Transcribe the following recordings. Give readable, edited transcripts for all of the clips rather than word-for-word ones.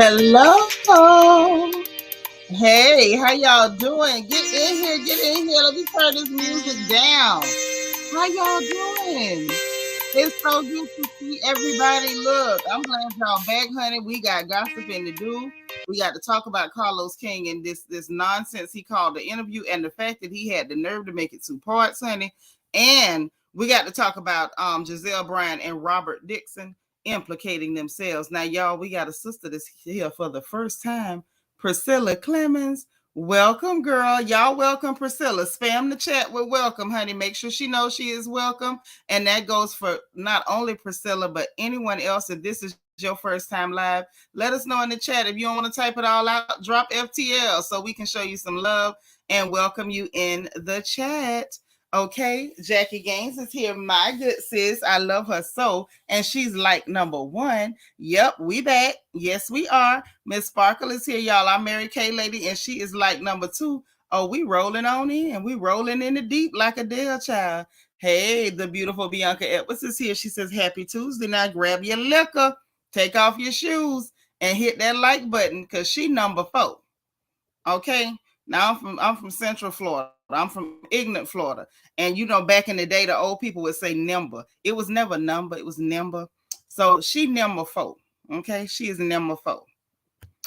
Hello. Hey, how y'all doing? Get in here, get in here. Let me turn this music down. How y'all doing? It's so good to see everybody. Look, I'm glad y'all back, honey. We got gossiping to do. We got to talk about Carlos King and this nonsense he called the interview and the fact that he had the nerve to make it 2 parts, honey. And we got to talk about Gizelle Bryant and Robyn Dixon implicating themselves. Now, y'all, we got a sister that's here for the first time, Priscilla Clemens. Welcome, girl. Y'all welcome Priscilla. Spam the chat with welcome, honey. Make sure she knows she is welcome. And that goes for not only Priscilla, but anyone else. If this is your first time live, let us know in the chat. If you don't want to type it all out, drop FTL so we can show you some love and welcome you in the chat. Okay, Jackie Gaines is here, my good sis. I love her so, and she's like number one. Yep, we back. Yes, we are. Miss Sparkle is here, y'all. I'm Mary Kay lady, and she is like number two. Oh, we rolling on in. We rolling in the deep like a Dale child. Hey, the beautiful Bianca Edwards is here. She says, Happy Tuesday. Now grab your liquor, take off your shoes, and hit that like button because she number four. Okay. Now I'm from Central Florida. I'm from Ignorant Florida. And back in the day, the old people would say number. It was never number, it was number. So she number four. Okay. She is number four.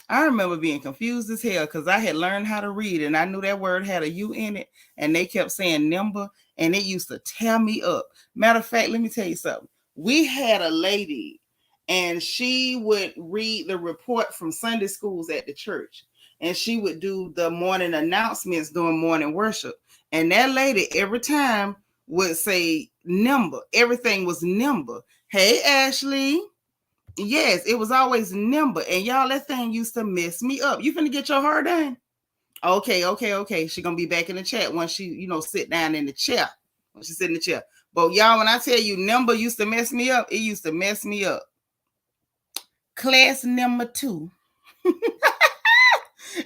I remember being confused as hell because I had learned how to read and I knew that word had a U in it. And they kept saying number, and it used to tear me up. Matter of fact, let me tell you something. We had a lady, and she would read the report from Sunday schools at the church. And she would do the morning announcements during morning worship. And that lady every time would say number. Everything was number. Hey, Ashley. Yes, it was always number. And y'all, that thing used to mess me up. You finna get your hair done? Okay. She gonna be back in the chat once she, sit down in the chair. When she sit in the chair. But y'all, when I tell you number used to mess me up, it used to mess me up. Class number 2.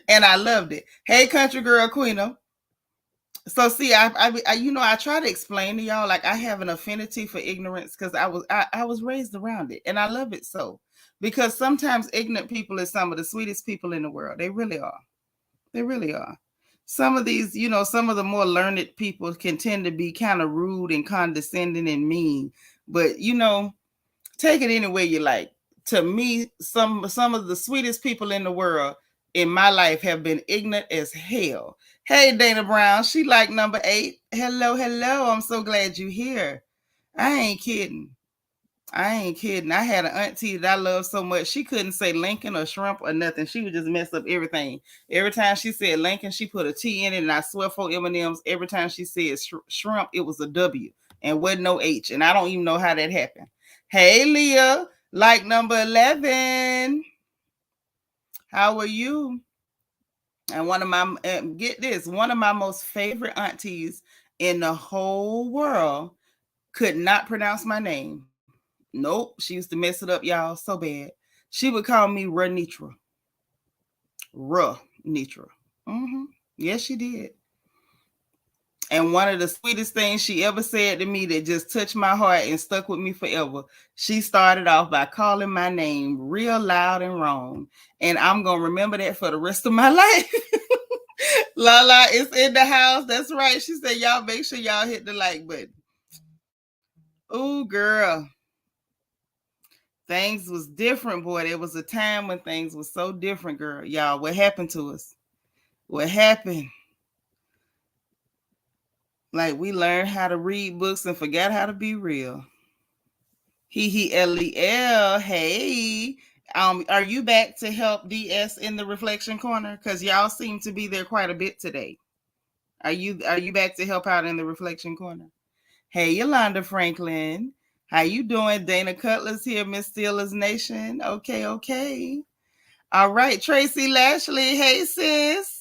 And I loved it. Hey, country girl, Queena. So see, I try to explain to y'all, like I have an affinity for ignorance because I was raised around it, and I love it so. Because sometimes ignorant people are some of the sweetest people in the world. They really are. They really are. Some of these, some of the more learned people can tend to be kind of rude and condescending and mean. But take it any way you like. To me, some of the sweetest people in the world in my life have been ignorant as hell. Hey, Dana Brown, she like number 8. Hello. I'm so glad you're here. I ain't kidding. I had an auntie that I love so much. She couldn't say Lincoln or shrimp or nothing. She would just mess up everything. Every time she said Lincoln, she put a T in it, and I swear for M&Ms, every time she said shrimp, it was a W and wasn't no H. And I don't even know how that happened. Hey, Leah, like number 11. How are you? And one of my most favorite aunties in the whole world could not pronounce my name. Nope, she used to mess it up, y'all, so bad. She would call me Ranitra. Ranitra. Yes, she did. And one of the sweetest things she ever said to me that just touched my heart and stuck with me forever, she started off by calling my name real loud and wrong. And I'm going to remember that for the rest of my life. Lala is in the house. That's right. She said, y'all make sure y'all hit the like button. Ooh, girl. Things was different, boy. There was a time when things was so different, girl. Y'all, what happened to us? What happened? Like we learned how to read books and forgot how to be real. LEL. Hey, are you back to help DS in the reflection corner? Because y'all seem to be there quite a bit today. Are you back to help out in the reflection corner? Hey, Yolanda Franklin. How you doing? Dana Cutler's here, Miss Steelers Nation. Okay. All right, Tracy Lashley. Hey, sis.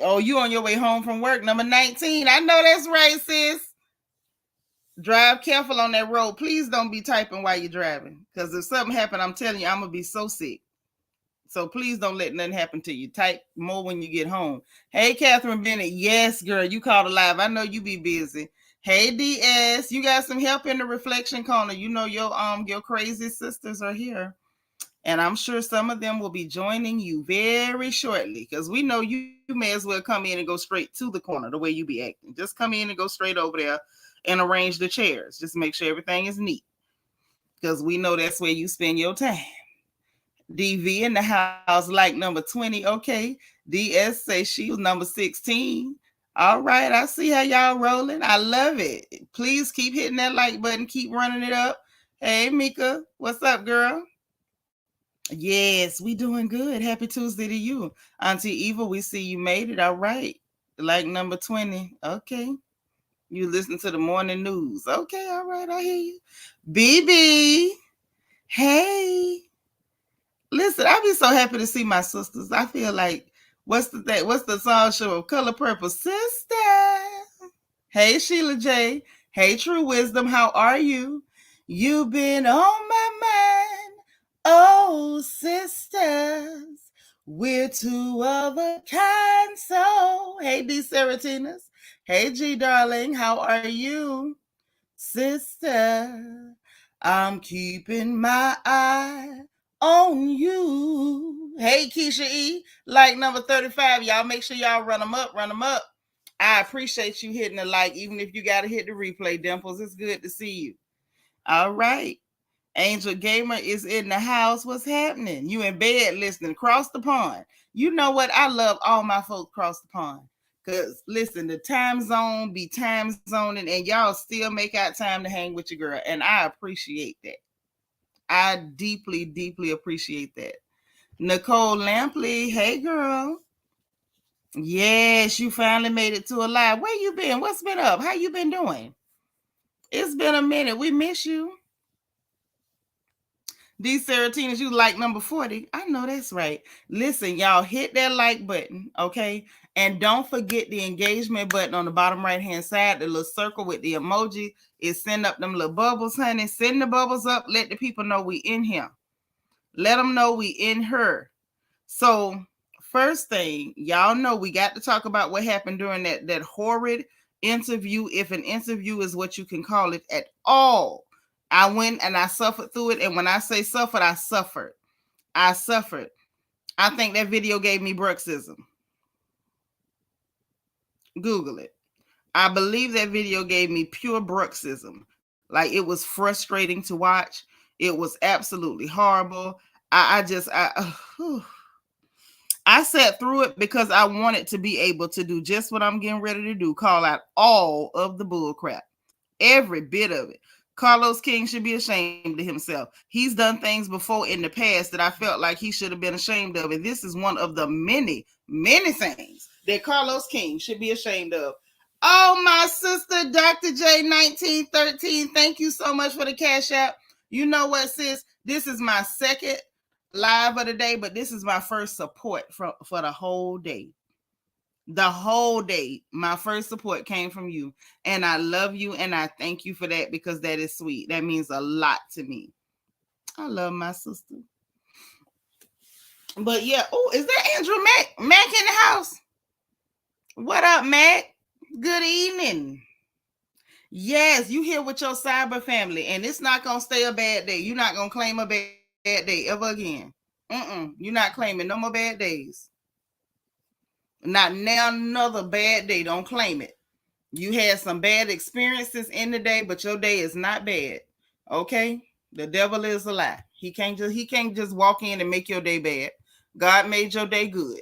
Oh, you on your way home from work, number 19. I know that's right, sis. Drive careful on that road. Please don't be typing while you're driving. Because if something happened, I'm telling you, I'm going to be so sick. So please don't let nothing happen to you. Type more when you get home. Hey, Catherine Bennett. Yes, girl, you called live. I know you be busy. Hey, DS, you got some help in the reflection corner. You know your crazy sisters are here. And I'm sure some of them will be joining you very shortly, because we know you may as well come in and go straight to the corner the way you be acting. Just come in and go straight over there and arrange the chairs. Just make sure everything is neat, because we know that's where you spend your time. DV in the house, like number 20. Okay. DS say she was number 16. All right. I see how y'all rolling. I love it. Please keep hitting that like button. Keep running it up. Hey, Mika. What's up, girl? Yes, we doing good. Happy Tuesday to you. Auntie Eva, we see you made it. All right. Like number 20. Okay. You listen to the morning news. Okay. All right. I hear you. BB. Hey. Listen, I be so happy to see my sisters. I feel like what's the song show of Color Purple Sister? Hey Sheila J. Hey True Wisdom, how are you? You've been on my mind. Oh sisters, we're two of a kind. So hey D Seratinas. Hey G darling, how are you? Sister, I'm keeping my eye on you. Hey, Keisha E, like number 35. Y'all make sure y'all run them up, run them up. I appreciate you hitting the like, even if you got to hit the replay, Dimples. It's good to see you. All right. Angel Gamer is in the house. What's happening? You in bed listening across the pond. You know what? I love all my folks across the pond. Because, listen, the time zone be time zoning, and y'all still make out time to hang with your girl. And I appreciate that. I deeply, deeply appreciate that. Nicole Lampley, hey, girl. Yes, you finally made it to a live. Where you been? What's been up? How you been doing? It's been a minute. We miss you. These Seratinas, you like number 40. I know that's right. Listen, y'all, hit that like button, okay? And don't forget the engagement button on the bottom right-hand side, the little circle with the emoji. Is send up them little bubbles, honey. Send the bubbles up. Let the people know we in here. Let them know we in her. So, first thing, y'all know we got to talk about what happened during that horrid interview, if an interview is what you can call it at all. I went and I suffered through it. And when I say suffered, I suffered. I suffered. I think that video gave me bruxism. Google it. I believe that video gave me pure bruxism. Like, it was frustrating to watch. It was absolutely horrible. I sat through it because I wanted to be able to do just what I'm getting ready to do. Call out all of the bull crap. Every bit of it. Carlos King should be ashamed of himself. He's done things before in the past that I felt like he should have been ashamed of. And this is one of the many, many things that Carlos King should be ashamed of. Oh, my sister, Dr. J1913. Thank you so much for the cash app. You know what, sis? This is my second live of the day, but this is my first support for the whole day. The whole day, my first support came from you. And I love you and I thank you for that, because that is sweet. That means a lot to me. I love my sister. But yeah, oh, is that Andrew Mac in the house? What up, Mac? Good evening. Yes, you here with your cyber family, and it's not going to stay a bad day. You're not going to claim a bad day ever again. You're not claiming no more bad days. Not now another bad day. Don't claim it. You had some bad experiences in the day, but your day is not bad. Okay? The devil is a lie. He can't just walk in and make your day bad. God made your day good.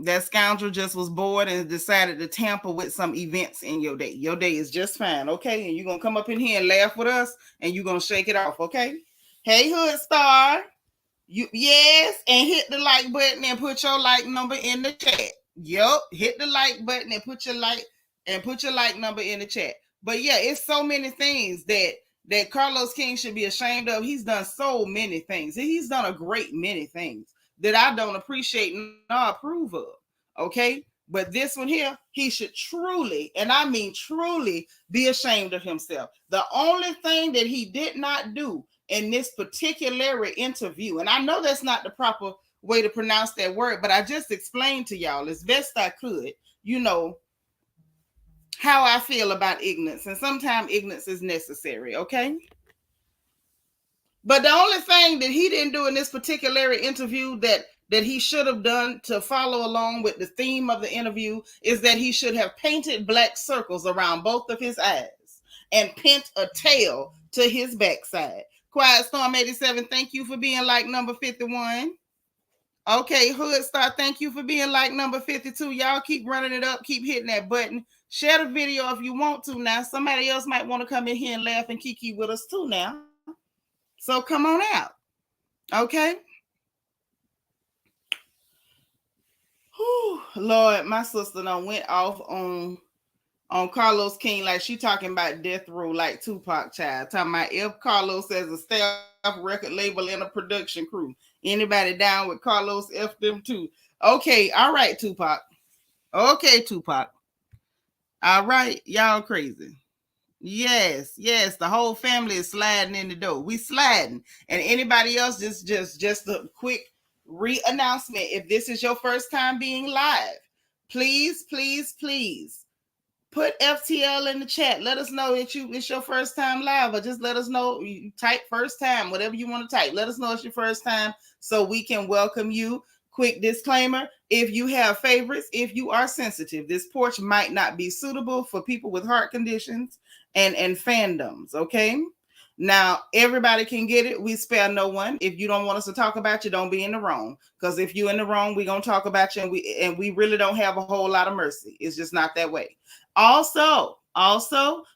That scoundrel just was bored and decided to tamper with some events in your day. Your day is just fine, okay? And you're going to come up in here and laugh with us, and you're going to shake it off, okay? Hey, Hood Star. Yes, and hit the like button and put your like number in the chat. Yup, hit the like button and put your like number in the chat. But yeah, it's so many things that Carlos King should be ashamed of. He's done so many things. He's done a great many things that I don't appreciate nor approve of. Okay? But this one here, he should truly, and I mean truly, be ashamed of himself. The only thing that he did not do in this particular interview, and I know that's not the proper way to pronounce that word, but I just explained to y'all as best I could, how I feel about ignorance. And sometimes ignorance is necessary, okay? But the only thing that he didn't do in this particular interview that he should have done to follow along with the theme of the interview is that he should have painted black circles around both of his eyes and pinned a tail to his backside. Quiet Storm 87, thank you for being like number 51. Okay, Hood Star, thank you for being like number 52. Y'all keep running it up, keep hitting that button. Share the video if you want to now. Somebody else might want to come in here and laugh and kiki with us too now. So come on out. Okay. Whew, Lord, my sister done went off on Carlos King like she talking about death row like Tupac child. Talking about if Carlos has a staff record label and a production crew. Anybody down with Carlos, F them too. Okay, all right, Tupac. Okay, Tupac. All right, y'all crazy. Yes, the whole family is sliding in the door. We sliding. And anybody else, just a quick re-announcement. If this is your first time being live, please put FTL in the chat. Let us know that it's your first time live, or just let us know. You type first time, whatever you want to type. Let us know it's your first time so we can welcome you. Quick disclaimer, if you have favorites, if you are sensitive, this porch might not be suitable for people with heart conditions and fandoms, okay? Now, everybody can get it. We spare no one. If you don't want us to talk about you, don't be in the wrong. Because if you're in the wrong, we're going to talk about you, and we really don't have a whole lot of mercy. It's just not that way. Also,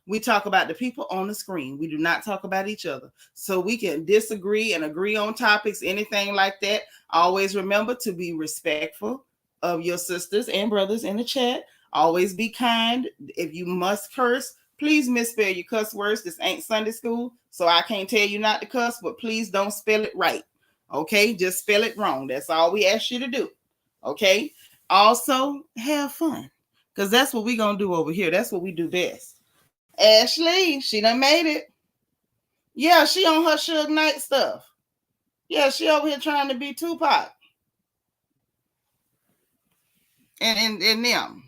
we talk about the people on the screen. We do not talk about each other. So we can disagree and agree on topics, anything like that. Always remember to be respectful of your sisters and brothers in the chat. Always be kind. If you must curse, please misspell your cuss words. This ain't Sunday school, so I can't tell you not to cuss, but please don't spell it right. Okay? Just spell it wrong. That's all we ask you to do. Okay? Also, have fun. Because that's what we're going to do over here. That's what we do best. Ashley, she done made it. Yeah, she on her Suge Knight stuff. Yeah, she over here trying to be Tupac. And them.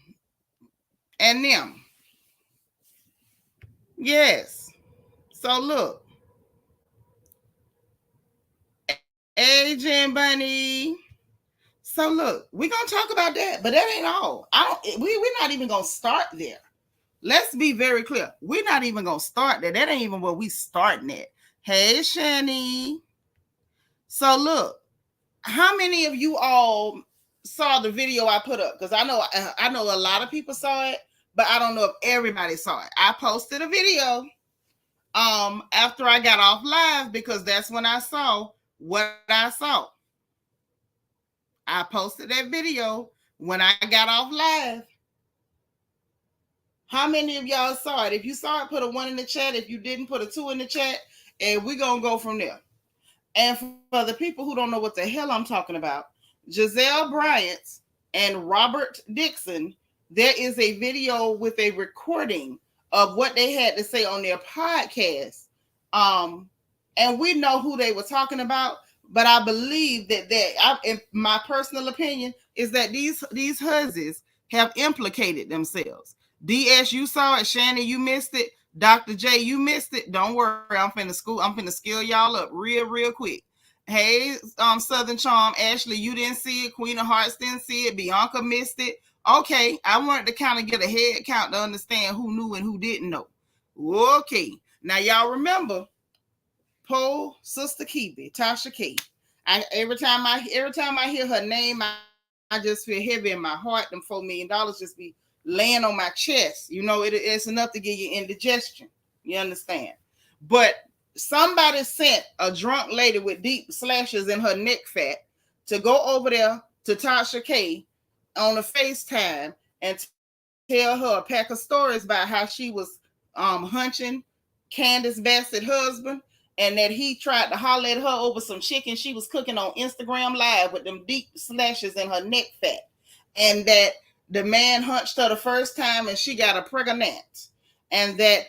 And them. Yes. So look. Agent Bunny. So look, we're going to talk about that, but that ain't all. We're not even going to start there. Let's be very clear. We're not even going to start there. That ain't even where we starting at. Hey, Shani. So look, how many of you all saw the video I put up? Because I know a lot of people saw it, but I don't know if everybody saw it. I posted a video after I got off live because that's when I saw what I saw. I posted that video when I got off live. How many of y'all saw it? If you saw it, put a 1 in the chat. If you didn't, put a 2 in the chat. And we're going to go from there. And for the people who don't know what the hell I'm talking about, Gizelle Bryant and Robyn Dixon, there is a video with a recording of what they had to say on their podcast. And we know who they were talking about. But I believe that in my personal opinion, is that these hussies have implicated themselves. DS, you saw it. Shannon, you missed it. Dr. J, you missed it. Don't worry. I'm finna skill y'all up real quick. Hey, Southern Charm, Ashley, you didn't see it. Queen of Hearts didn't see it. Bianca missed it. Okay, I wanted to kind of get a head count to understand who knew and who didn't know. Okay, now y'all remember Poe, Sister Kibi, Tasha K. Every time I hear her name, I just feel heavy in my heart. Them $4 million just be laying on my chest. You know, it's enough to give you indigestion. You understand? But somebody sent a drunk lady with deep slashes in her neck fat to go over there to Tasha K on a FaceTime and tell her a pack of stories about how she was hunching Candace Bassett's husband, and that he tried to holler at her over some chicken she was cooking on Instagram Live with them deep slashes in her neck fat. And that the man hunched her the first time and she got a pregnant. And that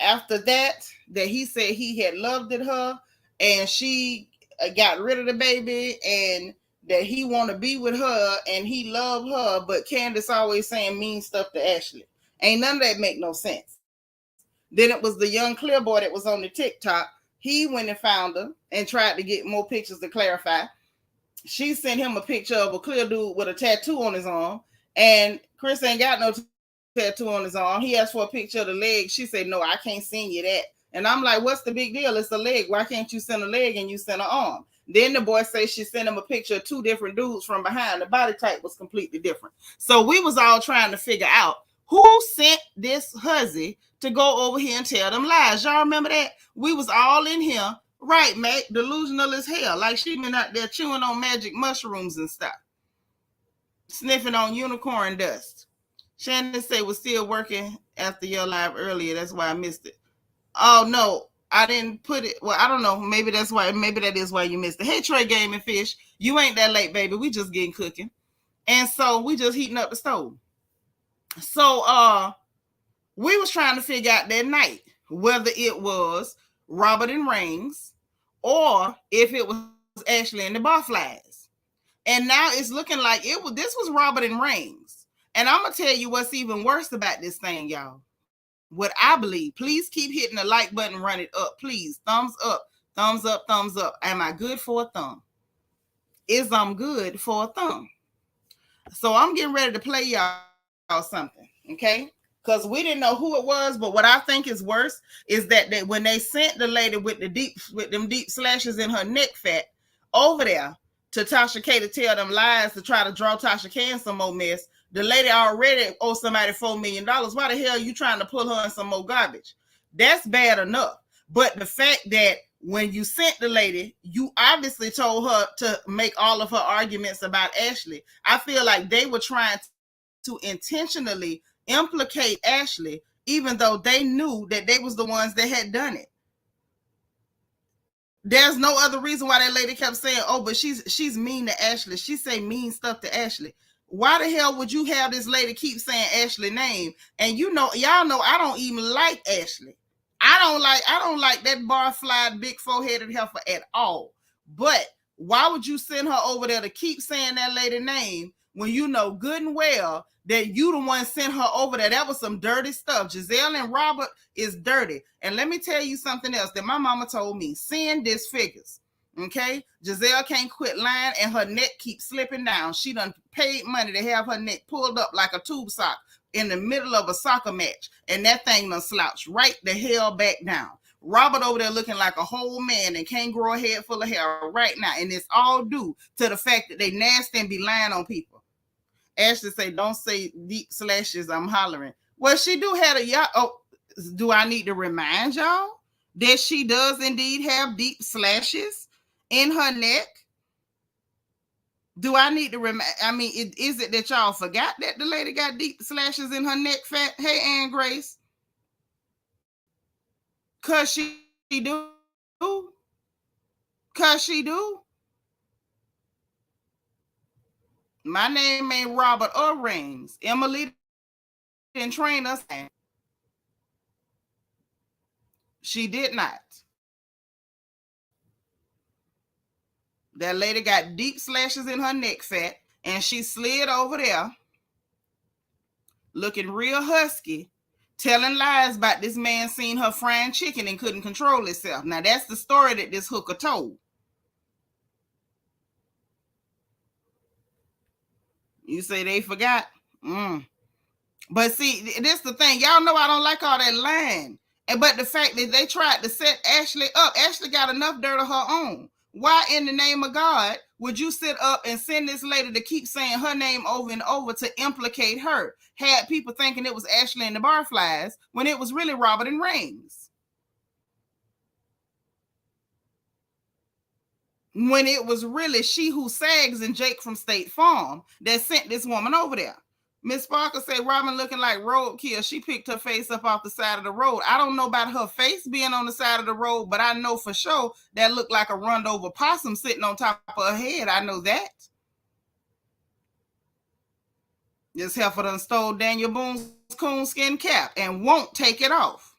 after that he said he had loved her and she got rid of the baby, and that he want to be with her and he loved her, but Candace always saying mean stuff to Ashley. Ain't none of that make no sense. Then it was the young clear boy that was on the TikTok He went and found her and tried to get more pictures to clarify. She sent him a picture of a clear dude with a tattoo on his arm, and Chris ain't got no tattoo on his arm. He asked for a picture of the leg. She said, no, I can't send you that. And I'm like, what's the big deal? It's the leg. Why can't you send a leg and you send an arm? Then the boy says she sent him a picture of two different dudes from behind. The body type was completely different. So we was all trying to figure out who sent this hussy to go over here and tell them lies. Y'all remember that? We was all in here, right, Mac, delusional as hell. Like she been out there chewing on magic mushrooms and stuff. Sniffing on unicorn dust. Shannon said was still working after your live earlier. That's why I missed it. Oh, no, I didn't put it. Well, I don't know. Maybe that's why. Maybe that is why you missed it. Hey, Trey Game and Fish. You ain't that late, baby. We just getting cooking. And so we just heating up the stove. So we was trying to figure out that night whether it was Robyn and Rings or if it was Ashley and the Barflies. And now it's looking like this was Robyn and Rings. And I'm gonna tell you what's even worse about this thing, y'all. What I believe, please keep hitting the like button, run it up, please. Thumbs up, thumbs up, thumbs up. Am I good for a thumb? Is I'm good for a thumb? So I'm getting ready to play y'all something, okay? Because we didn't know who it was, but what I think is worse is that when they sent the lady with them deep slashes in her neck fat over there to Tasha K to tell them lies to try to draw Tasha K in some more mess, the lady already owes somebody $4 million. Why the hell are you trying to pull her in some more garbage? That's bad enough. But the fact that when you sent the lady, you obviously told her to make all of her arguments about Ashley. I feel like they were trying to intentionally implicate Ashley, even though they knew that they was the ones that had done it. There's no other reason why that lady kept saying, oh, but she's mean to Ashley. She say mean stuff to Ashley. Why the hell would you have this lady keep saying Ashley's name? And y'all know I don't even like Ashley. I don't like that barfly, big four-headed heifer at all. But why would you send her over there to keep saying that lady's name when you know good and well that you the one sent her over there? That was some dirty stuff. Gizelle and Robyn is dirty. And let me tell you something else that my mama told me. Sin disfigures. Okay? Gizelle can't quit lying and her neck keeps slipping down. She done paid money to have her neck pulled up like a tube sock in the middle of a soccer match. And that thing done slouched right the hell back down. Robyn over there looking like a whole man and can't grow a head full of hair right now. And it's all due to the fact that they nasty and be lying on people. Ashley say, don't say deep slashes, I'm hollering. Well, she do have do I need to remind y'all that she does indeed have deep slashes in her neck? Do I need to remind? I mean, is it that y'all forgot that the lady got deep slashes in her neck fat? Hey, Ann Grace. Cause she do. Cause she do. My name ain't Robert or Rings. Emily didn't train us. She did not. That lady got deep slashes in her neck fat, and she slid over there looking real husky, telling lies about this man seen her frying chicken and couldn't control himself. Now, that's the story that this hooker told. You say they forgot? But see, this is the thing. Y'all know I don't like all that lying. But the fact that they tried to set Ashley up, Ashley got enough dirt of her own. Why in the name of God would you sit up and send this lady to keep saying her name over and over to implicate her? Had people thinking it was Ashley and the Barflies when it was really Robyn and Rings. When it was really She Who Sags and Jake from State Farm that sent this woman over there. Miss Parker said Robyn looking like roadkill. She picked her face up off the side of the road. I don't know about her face being on the side of the road, but I know for sure that looked like a run over possum sitting on top of her head. I know that. This heifer done stole Daniel Boone's coonskin cap and won't take it off.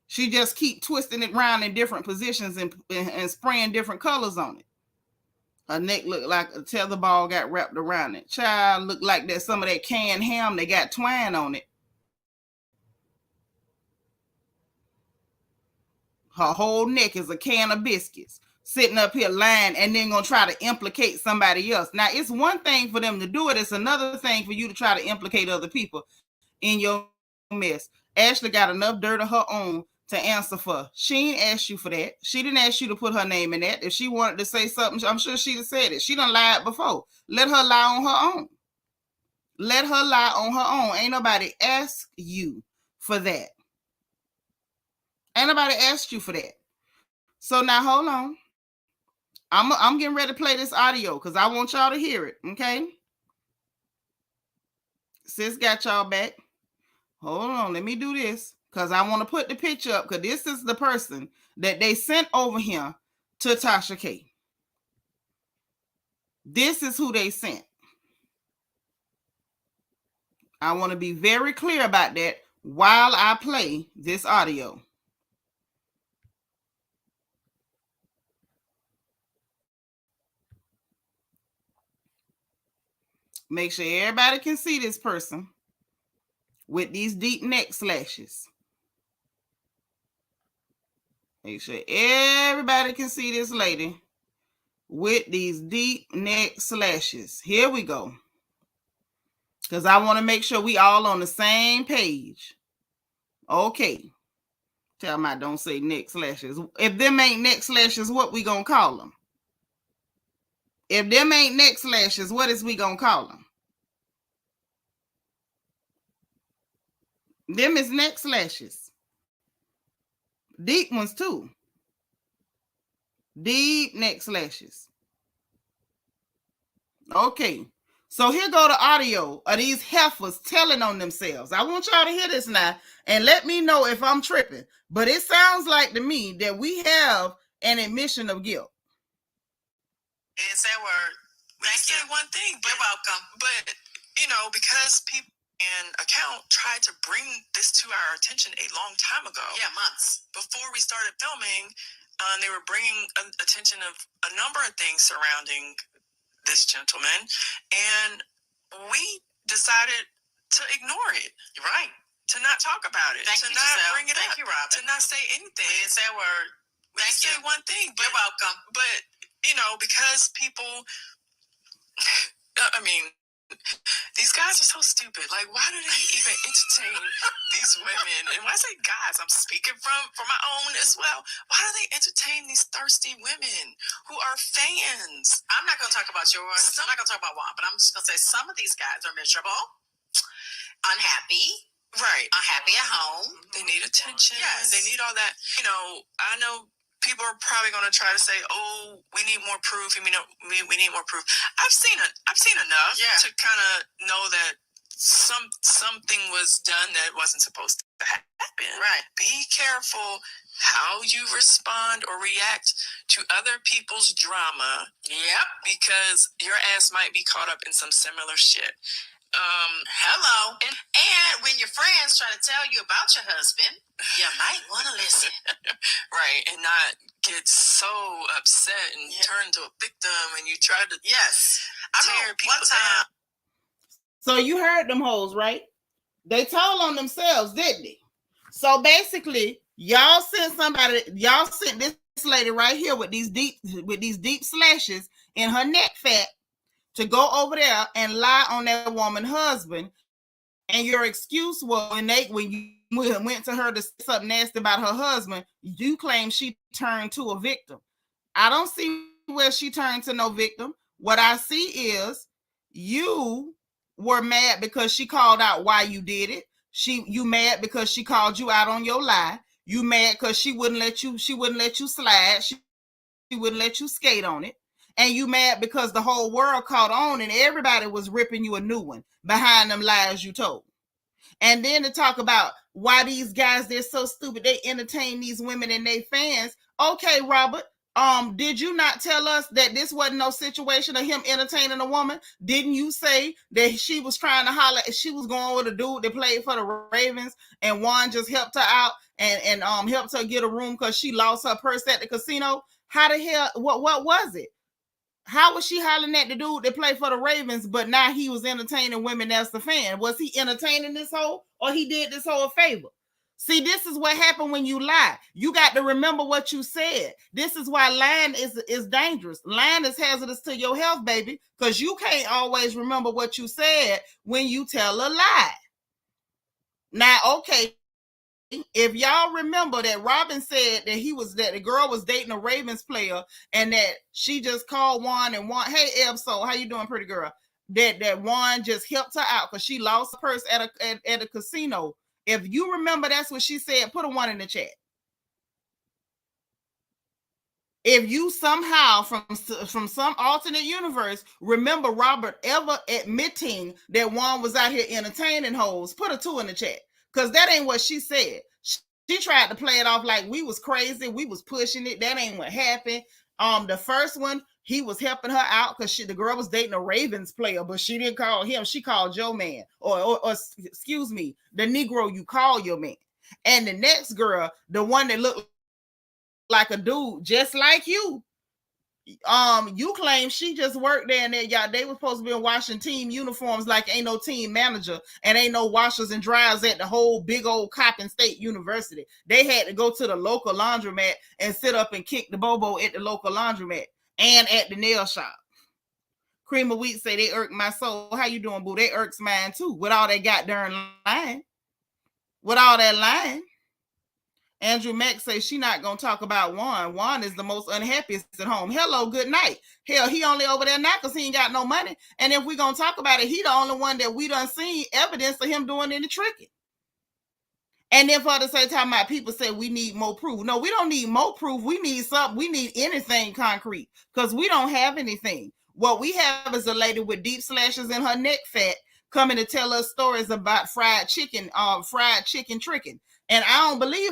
She just keep twisting it around in different positions and spraying different colors on it. Her neck looked like a tetherball got wrapped around it. Child looked like there's some of that canned ham that got twine on it. Her whole neck is a can of biscuits, sitting up here lying, and then gonna try to implicate somebody else. Now, it's one thing for them to do it. It's another thing for you to try to implicate other people in your mess. Ashley got enough dirt of her own to answer for. She ain't asked you for that. She didn't ask you to put her name in that. If she wanted to say something, I'm sure she'd have said it. She done lied before. Let her lie on her own. Let her lie on her own. Ain't nobody asked you for that. Ain't nobody asked you for that. So now hold on. I'm getting ready to play this audio because I want y'all to hear it. Okay. Sis got y'all back. Hold on. Let me do this because I want to put the picture up because this is the person that they sent over here to Tasha K. This is who they sent. I want to be very clear about that while I play this audio. Make sure everybody can see this person with these deep neck slashes. Make sure everybody can see this lady with these deep neck slashes. Here we go. Because I want to make sure we all on the same page. Okay. Tell me I don't say neck slashes. If them ain't neck slashes, what we gonna call them? If them ain't neck slashes, what is we gonna call them? Them is neck slashes. Deep ones too. Deep neck slashes. Okay. So here go the audio of these heifers telling on themselves. I want y'all to hear this now and let me know if I'm tripping. But it sounds like to me that we have an admission of guilt. It's that word. Thank you. Say one thing. You're welcome. But, you know, because people and account tried to bring this to our attention a long time ago. Yeah, months. Before we started filming, they were bringing attention of a number of things surrounding this gentleman, and we decided to ignore it. You're right. To not talk about it. Thank you, not Gizelle. Bring it up. Thank you, Robyn. To not say anything. It's that word. Thank you. Say one thing. You're welcome. But, you know, because people, I mean, these guys are so stupid. Like, why do they even entertain these women? And when I say guys, I'm speaking from my own as well. Why do they entertain these thirsty women who are fans? I'm not going to talk about yours. I'm not going to talk about one, but I'm just going to say some of these guys are miserable, unhappy. Right. Unhappy at home. They need attention. Yes. They need all that. You know, I know people are probably going to try to say, "Oh, we need more proof." We need more proof. I've seen enough to kind of know that something was done that wasn't supposed to happen. Right. Be careful how you respond or react to other people's drama. Yep. Because your ass might be caught up in some similar shit. Hello. And when your friends try to tell you about your husband, you might want to listen. Right. And not get so upset and turn into a victim and you try to tear people down. So you heard them hoes, right? They told on themselves, didn't they? So basically, y'all sent this lady right here with these deep slashes in her neck fat to go over there and lie on that woman's husband. And your excuse was when you went to her to say something nasty about her husband, you claim she turned to a victim. I don't see where she turned to no victim. What I see is you were mad because she called out why you did it. You mad because she called you out on your lie. You mad because she wouldn't let you slide. She wouldn't let you skate on it. And you mad because the whole world caught on and everybody was ripping you a new one behind them lies you told. And then to talk about why these guys, they're so stupid, they entertain these women and they fans. Okay, Robert, did you not tell us that this wasn't no situation of him entertaining a woman? Didn't you say that she was trying to holler, she was going with a dude that played for the Ravens and Juan just helped her out and helped her get a room because she lost her purse at the casino? How the hell, what was it? How was she hollering at the dude that played for the Ravens, but now he was entertaining women as the fan? Was he entertaining this hoe or he did this hoe a favor? See, this is what happened when you lie. You got to remember what you said. This is why lying is dangerous. Lying is hazardous to your health, baby, because you can't always remember what you said when you tell a lie. Now, okay, if y'all remember that Robyn said that the girl was dating a Ravens player and that she just called Juan and Juan, hey Ebso, how you doing, pretty girl? That Juan just helped her out because she lost her purse at a casino. If you remember, that's what she said. Put a 1 in the chat. If you somehow from some alternate universe remember Robert ever admitting that Juan was out here entertaining hoes, put a 2 in the chat, because that ain't what she said. She tried to play it off like we was crazy, we was pushing it. That ain't what happened. The first one, he was helping her out because the girl was dating a Ravens player, but she didn't call him. She called your man, or excuse me, the Negro you call your man. And the next girl, the one that looked like a dude just like you, you claim she just worked there and y'all, they were supposed to be washing team uniforms like ain't no team manager and ain't no washers and dryers at the whole big old Coppin State University. They had to go to the local laundromat and sit up and kick the bobo at the local laundromat and at the nail shop. Cream of Wheat say they irk my soul. How you doing, boo? They irks mine too, with all that goddamn lying. With all that lying. Andrew Mack says she not gonna talk about Juan. Juan is the most unhappiest at home. Hello, good night. Hell, he only over there now because he ain't got no money. And if we gonna talk about it, he the only one that we done seen evidence of him doing any tricking. And then for the same time, my people say we need more proof. No, we don't need more proof. We need something. We need anything concrete because we don't have anything. What we have is a lady with deep slashes in her neck fat coming to tell us stories about fried chicken tricking. And I don't believe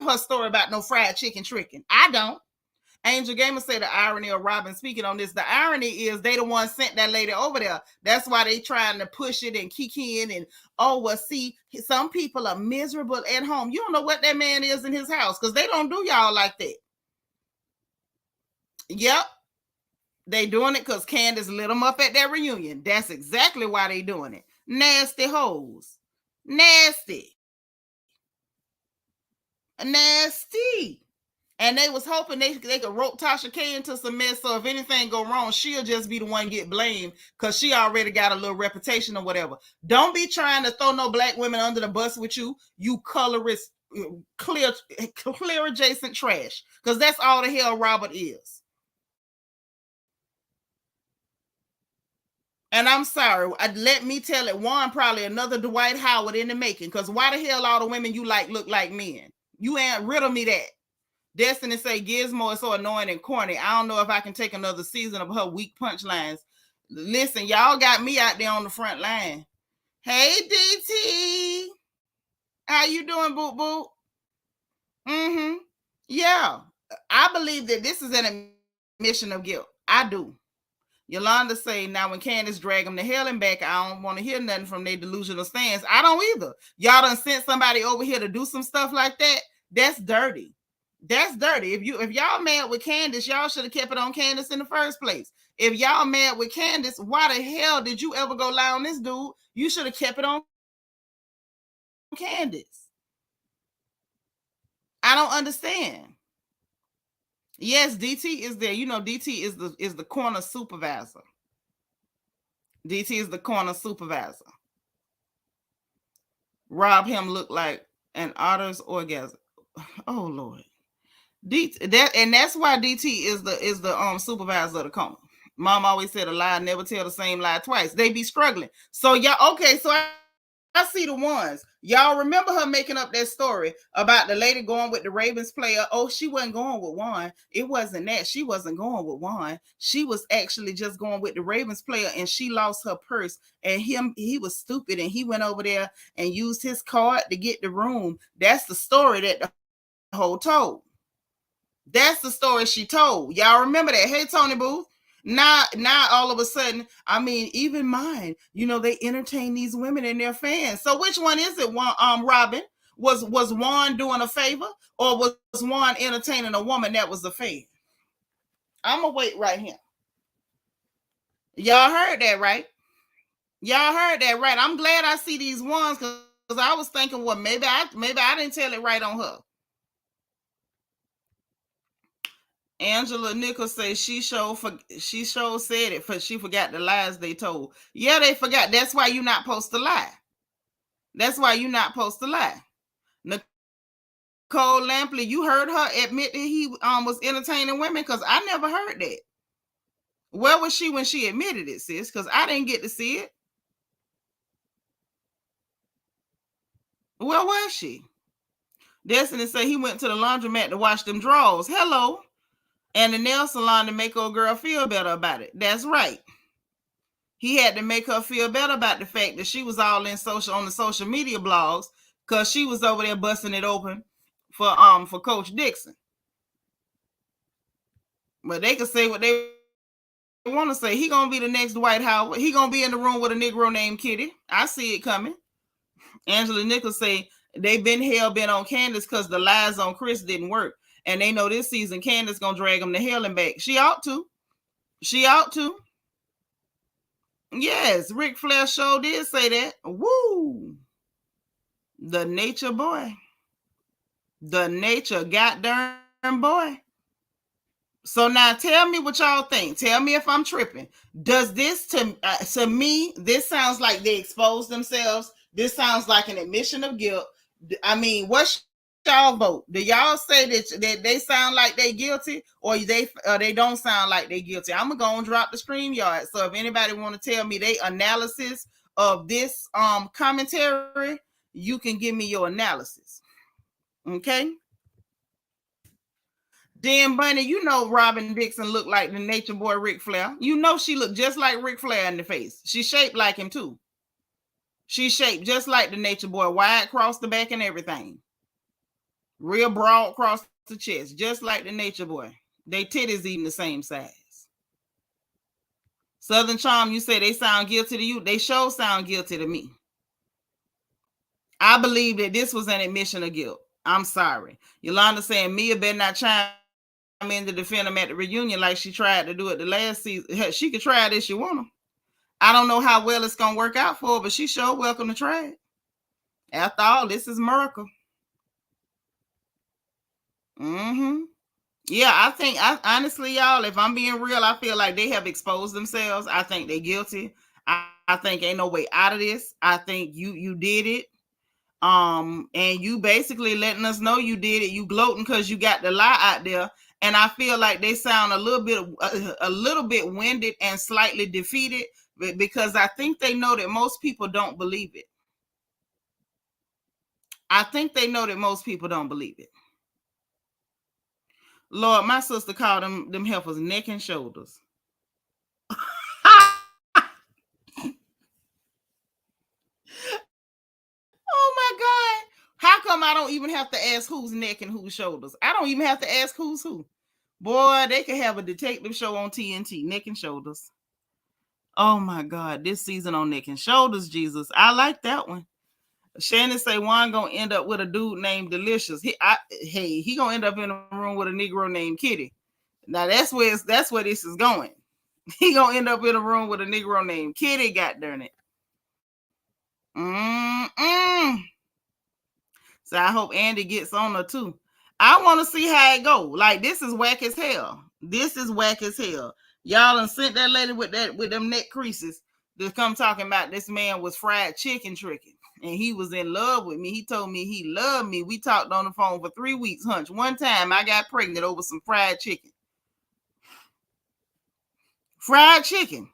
her story about no fried chicken tricking. I don't. Angel Gamer said the irony of Robyn speaking on this. The irony is they the one sent that lady over there. That's why they trying to push it and kick in and see, some people are miserable at home. You don't know what that man is in his house because they don't do y'all like that. Yep. They doing it because Candace lit them up at that reunion. That's exactly why they doing it. Nasty hoes. Nasty. And they was hoping they could rope Tasha K into some mess, so if anything go wrong, she'll just be the one get blamed because she already got a little reputation or whatever. Don't be trying to throw no black women under the bus with you colorist, clear adjacent trash, because that's all the hell Robert is. And I'm sorry, let me tell it, Juan probably another Dwight Howard in the making, because why the hell all the women you like look like men? You ain't riddle me that. Destiny say Gizmo is so annoying and corny. I don't know if I can take another season of her weak punchlines. Listen, y'all got me out there on the front line. Hey, DT. How you doing, boop boop? Mm-hmm. Yeah. I believe that this is an admission of guilt. I do. Yolanda say, now when Candace drag them to hell and back, I don't want to hear nothing from their delusional stance. I don't either. Y'all done sent somebody over here to do some stuff like that. That's dirty. That's dirty. If y'all mad with Candace, y'all should have kept it on Candace in the first place. If y'all mad with Candace, why the hell did you ever go lie on this dude? You should have kept it on Candace. I don't understand. Yes, DT is there. You know, DT is the corner supervisor. DT is the corner supervisor. Rob him look like an otter's orgasm. Oh Lord. That's why DT is the supervisor of the corner. Mom always said a lie never tell the same lie twice. They be struggling. So y'all, okay, so I see the ones. Y'all remember her making up that story about the lady going with the Ravens player. Oh, she wasn't going with Juan. It wasn't that. She wasn't going with Juan. She was actually just going with the Ravens player, and she lost her purse. And he was stupid, and he went over there and used his card to get the room. That's the story that the whole told. That's the story she told. Y'all remember that? Hey, Tony Booth. Now all of a sudden, I mean, even mine, you know, they entertain these women and their fans. So which one is it, Robyn? Was Juan doing a favor, or was Juan entertaining a woman that was a fan? I'm going to wait right here. Y'all heard that, right? Y'all heard that, right? I'm glad I see these ones because I was thinking, well, maybe I didn't tell it right on her. Angela Nichols says she said it, for she forgot the lies they told. Yeah, they forgot. That's why you're not supposed to lie. That's why you're not supposed to lie. Nicole Lampley, you heard her admit that he was entertaining women? Because I never heard that. Where was she when she admitted it, sis? Because I didn't get to see it. Where was she? Destiny said he went to the laundromat to wash them drawers. Hello. And the nail salon to make old girl feel better about it. That's right. He had to make her feel better about the fact that she was all in on the social media blogs, because she was over there busting it open for Coach Dixon. But they could say what they want to say. He gonna be the next Dwight Howard. He gonna be in the room with a Negro named Kitty. I see it coming. Angela Nichols say they been hell bent on Candace because the lies on Chris didn't work, and they know this season Candace gonna drag them to hell and back. She ought to. She ought to. Yes, Ric Flair show did say that. Woo! The nature boy. The nature goddamn boy. So now tell me what y'all think. Tell me if I'm tripping. Does this to me, this sounds like they exposed themselves. This sounds like an admission of guilt. I mean, what's y'all vote? Do y'all say that they sound like they guilty, or they don't sound like they guilty? I'm gonna go and drop the StreamYard. So if anybody want to tell me they analysis of this commentary, you can give me your analysis. Okay. Dan Bunny, you know Robyn Dixon looked like the nature boy Ric Flair. You know she looked just like Ric Flair in the face. She's shaped like him too. She's shaped just like the nature boy, wide across the back and everything. Real broad across the chest, just like the nature boy. They titties even the same size. Southern Charm, you say they sound guilty to you. They sure sound guilty to me. I believe that this was an admission of guilt. I'm sorry. Yolanda saying Mia better not chime in to defend them at the reunion like she tried to do it the last season. She could try it if she want to. I don't know how well it's gonna work out for her, but she sure welcome to try it. After all, this is America. Yeah, I think honestly, y'all, if I'm being real, I feel like they have exposed themselves. I think they're guilty. I think ain't no way out of this. I think you did it. And you basically letting us know you did it. You gloating because you got the lie out there. And I feel like they sound a little bit winded and slightly defeated, because I think they know that most people don't believe it. I think they know that most people don't believe it. Lord, my sister called them heifers neck and shoulders. Oh my God. How come I don't even have to ask who's neck and whose shoulders? I don't even have to ask who's who. Boy, they could have a detective show on TNT, Neck and Shoulders. Oh my God, this season on Neck and Shoulders, Jesus. I like that one. Shannon say Juan gonna end up with a dude named Delicious. He gonna end up in a room with a Negro named Kitty. Now that's where this is going. He gonna end up in a room with a Negro named Kitty. God darn it. So I hope Andy gets on her too. I want to see how it go. Like, this is whack as hell. This is whack as hell. Y'all done sent that lady with them neck creases to come talking about this man was fried chicken tricking. And he was in love with me. He told me he loved me. We talked on the phone for 3 weeks, hunch. One time I got pregnant over some fried chicken. Fried chicken.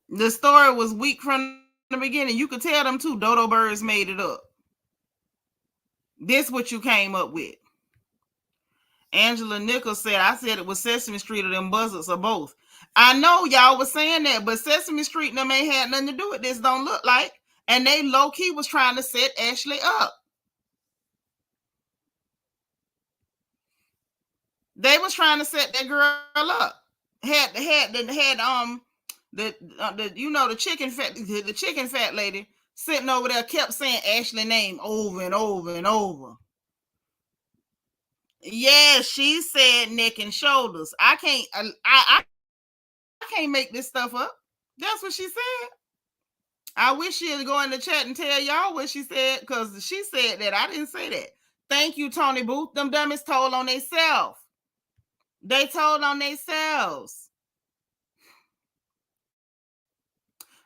The story was weak from the beginning. You could tell them two dodo birds made it up. This what you came up with. Angela Nichols said, I said it was Sesame Street or them buzzards or both. I know y'all was saying that, but Sesame Street and them ain't had nothing to do with this, don't look like. And they low-key was trying to set Ashley up. They was trying to set that girl up. Had the chicken fat lady sitting over there kept saying Ashley name over and over and over. Yeah, she said neck and shoulders. I can't make this stuff up. That's what she said. I wish she'd go in the chat and tell y'all what she said, because she said that. I didn't say that. Thank you, Tony Booth. Them dummies told on themselves. They told on themselves.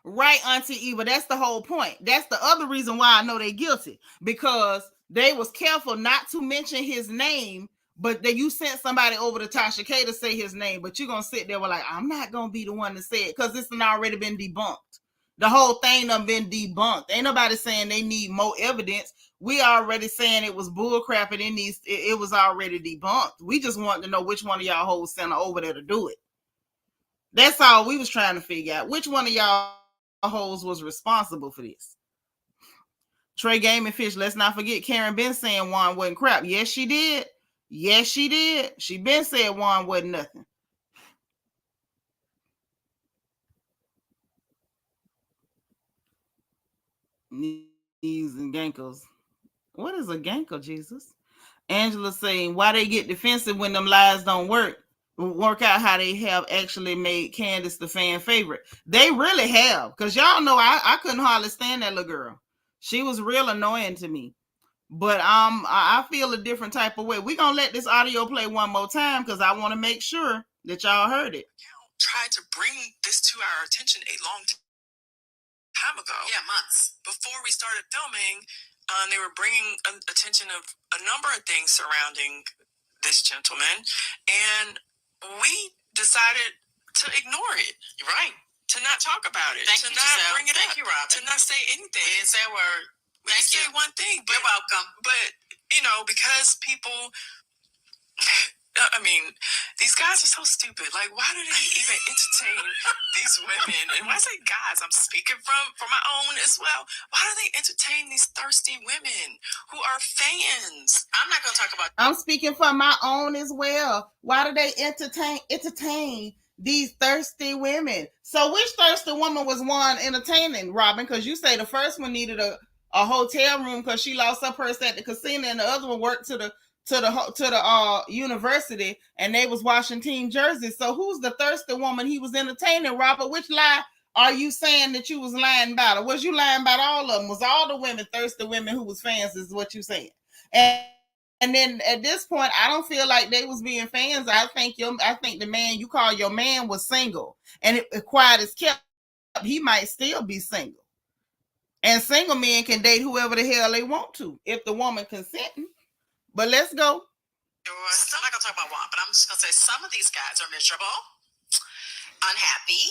Right, Auntie Eva. That's the whole point. That's the other reason why I know they're guilty, because they was careful not to mention his name, but that you sent somebody over to Tasha K to say his name, but you're going to sit there with like, I'm not going to be the one to say it, because it's already been debunked. The whole thing done been debunked. Ain't nobody saying they need more evidence. We already saying it was bullcrap and it was already debunked. We just want to know which one of y'all hoes sent her over there to do it. That's all we was trying to figure out. Which one of y'all hoes was responsible for this? Trey Gaming Fish, let's not forget Karen been saying Juan wasn't crap. Yes, she did. Yes, she did. She been said Juan wasn't nothing. Knees and gankles. What is a gankle, Jesus? Angela saying, why they get defensive when them lies don't work out how they have actually made Candace the fan favorite. They really have, because y'all know I couldn't hardly stand that little girl. She was real annoying to me. But I feel a different type of way. We're going to let this audio play one more time, because I want to make sure that y'all heard it. Tried to bring this to our attention a long time ago. Yeah, months. Before we started filming, they were bringing attention of a number of things surrounding this gentleman, and we decided to ignore it. Right. To not talk about it. Thank you, not Gizelle. Bring it up. Thank you, Robyn. To not say anything. We didn't say a word. We didn't say one thing. But, you're welcome. But, because people... I mean, these guys are so stupid. Like, why do they even entertain these women? And when I say guys, I'm speaking from my own as well. Why do they entertain these thirsty women who are fans? I'm not going to talk about... I'm speaking for my own as well. Why do they entertain these thirsty women? So which thirsty woman was one entertaining, Robyn? Because you say the first one needed a hotel room because she lost her purse at the casino, and the other one worked to the university, and they was washing team jerseys. So who's the thirsty woman he was entertaining, Robert? Which lie are you saying that you was lying about? Or was you lying about all of them? Was all the women thirsty women who was fans, is what you saying? And then at this point, I don't feel like they was being fans. I think the man you call your man was single, and if quiet is kept, he might still be single. And single men can date whoever the hell they want to if the woman consenting. But let's go. I'm not going to talk about one, but I'm just going to say some of these guys are miserable, unhappy,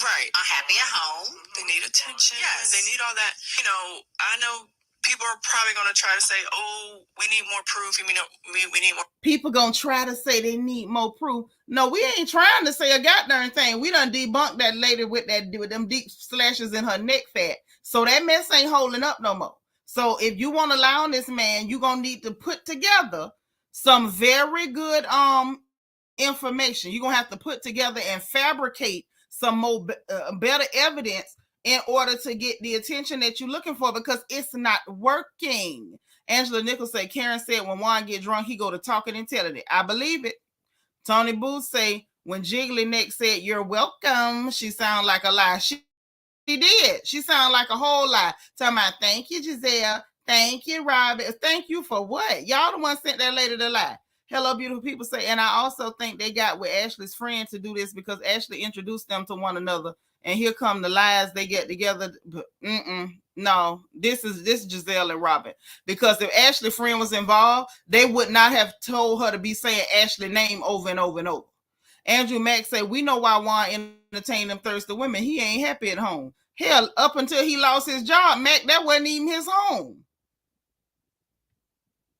right? Unhappy at home. They need attention. Yes. They need all that. I know people are probably going to try to say, oh, we need more proof. We need more. People going to try to say they need more proof. No, we ain't trying to say a goddamn thing. We done debunked that lady with them deep slashes in her neck fat. So that mess ain't holding up no more. So if you want to lie on this man, you're going to need to put together some very good information. You're going to have to put together and fabricate some more better evidence in order to get the attention that you're looking for, because it's not working. Angela Nichols said, Karen said when Juan get drunk, he go to talking and telling it. I believe it. Tony Booth say when Jiggly Neck said, you're welcome, she sound like a lie. She did. She sounded like a whole lie. Talking about, thank you, Gizelle. Thank you, Robyn. Thank you for what? Y'all the one sent that lady to lie. Hello, beautiful people say, and I also think they got with Ashley's friend to do this because Ashley introduced them to one another. And here come the lies they get together. No, this is Gizelle and Robyn. Because if Ashley's friend was involved, they would not have told her to be saying Ashley's name over and over and over. Andrew Mack said, we know why Juan entertained them thirsty women. He ain't happy at home. Hell, up until he lost his job, Mac, that wasn't even his home.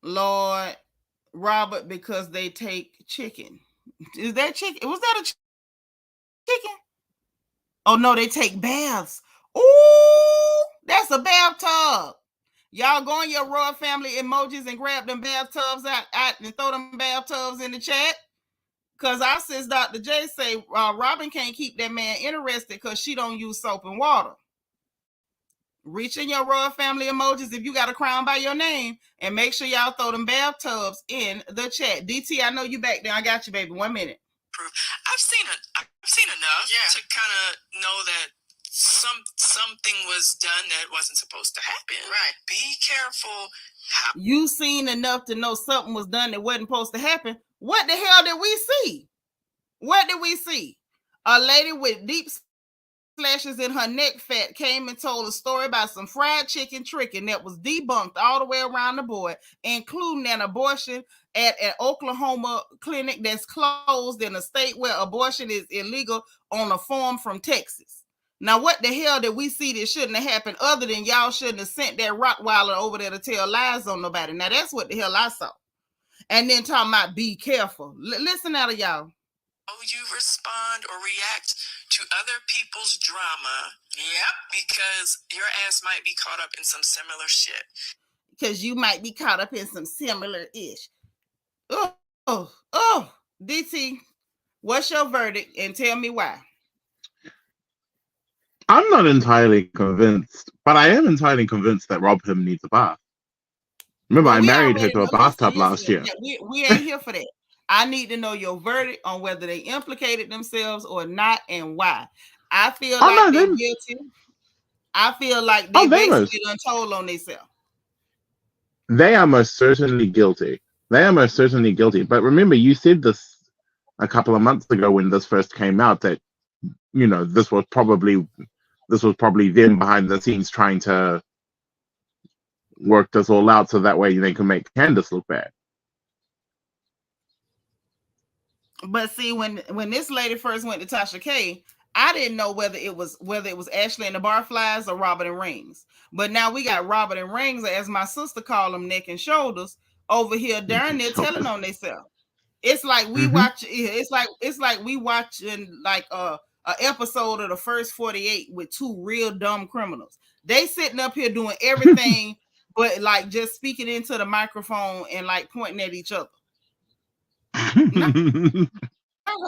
Lord, Robert, because they take chicken. Is that chicken? Was that a chicken? Oh, no, they take baths. Ooh, that's a bathtub. Y'all go on your Royal Family emojis and grab them bathtubs out and throw them bathtubs in the chat. Because our sis Dr. J say Robyn can't keep that man interested because she don't use soap and water. Reach in your Royal Family emojis if you got a crown by your name, and make sure y'all throw them bathtubs in the chat. DT, I know you back there. I got you, baby. 1 minute. I've seen enough to kind of know that something was done that wasn't supposed to happen. Right. Be careful. You seen enough to know something was done that wasn't supposed to happen. What the hell did we see? What did we see? A lady with deep slashes in her neck fat came and told a story about some fried chicken tricking that was debunked all the way around the board, including an abortion at an Oklahoma clinic that's closed in a state where abortion is illegal on a farm from Texas. Now, what the hell did we see that shouldn't have happened other than y'all shouldn't have sent that Rottweiler over there to tell lies on nobody? Now, that's what the hell I saw. And then talking about be careful. Listen out of y'all. How you respond or react to other people's drama. Yep. Because your ass might be caught up in some similar shit. Because you might be caught up in some similar-ish. DT, what's your verdict? And tell me why. I'm not entirely convinced, but I am entirely convinced that Robyn needs a bath. Remember, I married her to a bathtub last year. We ain't here for that. I need to know your verdict on whether they implicated themselves or not and why. I feel like they're guilty. I feel like they basically done told on themselves. They are most certainly guilty. But remember, you said this a couple of months ago when this first came out that, you know, this was probably them behind the scenes trying to work this all out so that way they can make Candace look bad. But see, when this lady first went to Tasha K, I didn't know whether it was Ashley and the Barflies or Robyn and Rings. But now we got Robyn and Rings, as my sister called them, neck and shoulders, over here darn near telling on themselves. It's like we watch. It's like we watching like a episode of the First 48 with two real dumb criminals. They sitting up here doing everything but like just speaking into the microphone and like pointing at each other. Her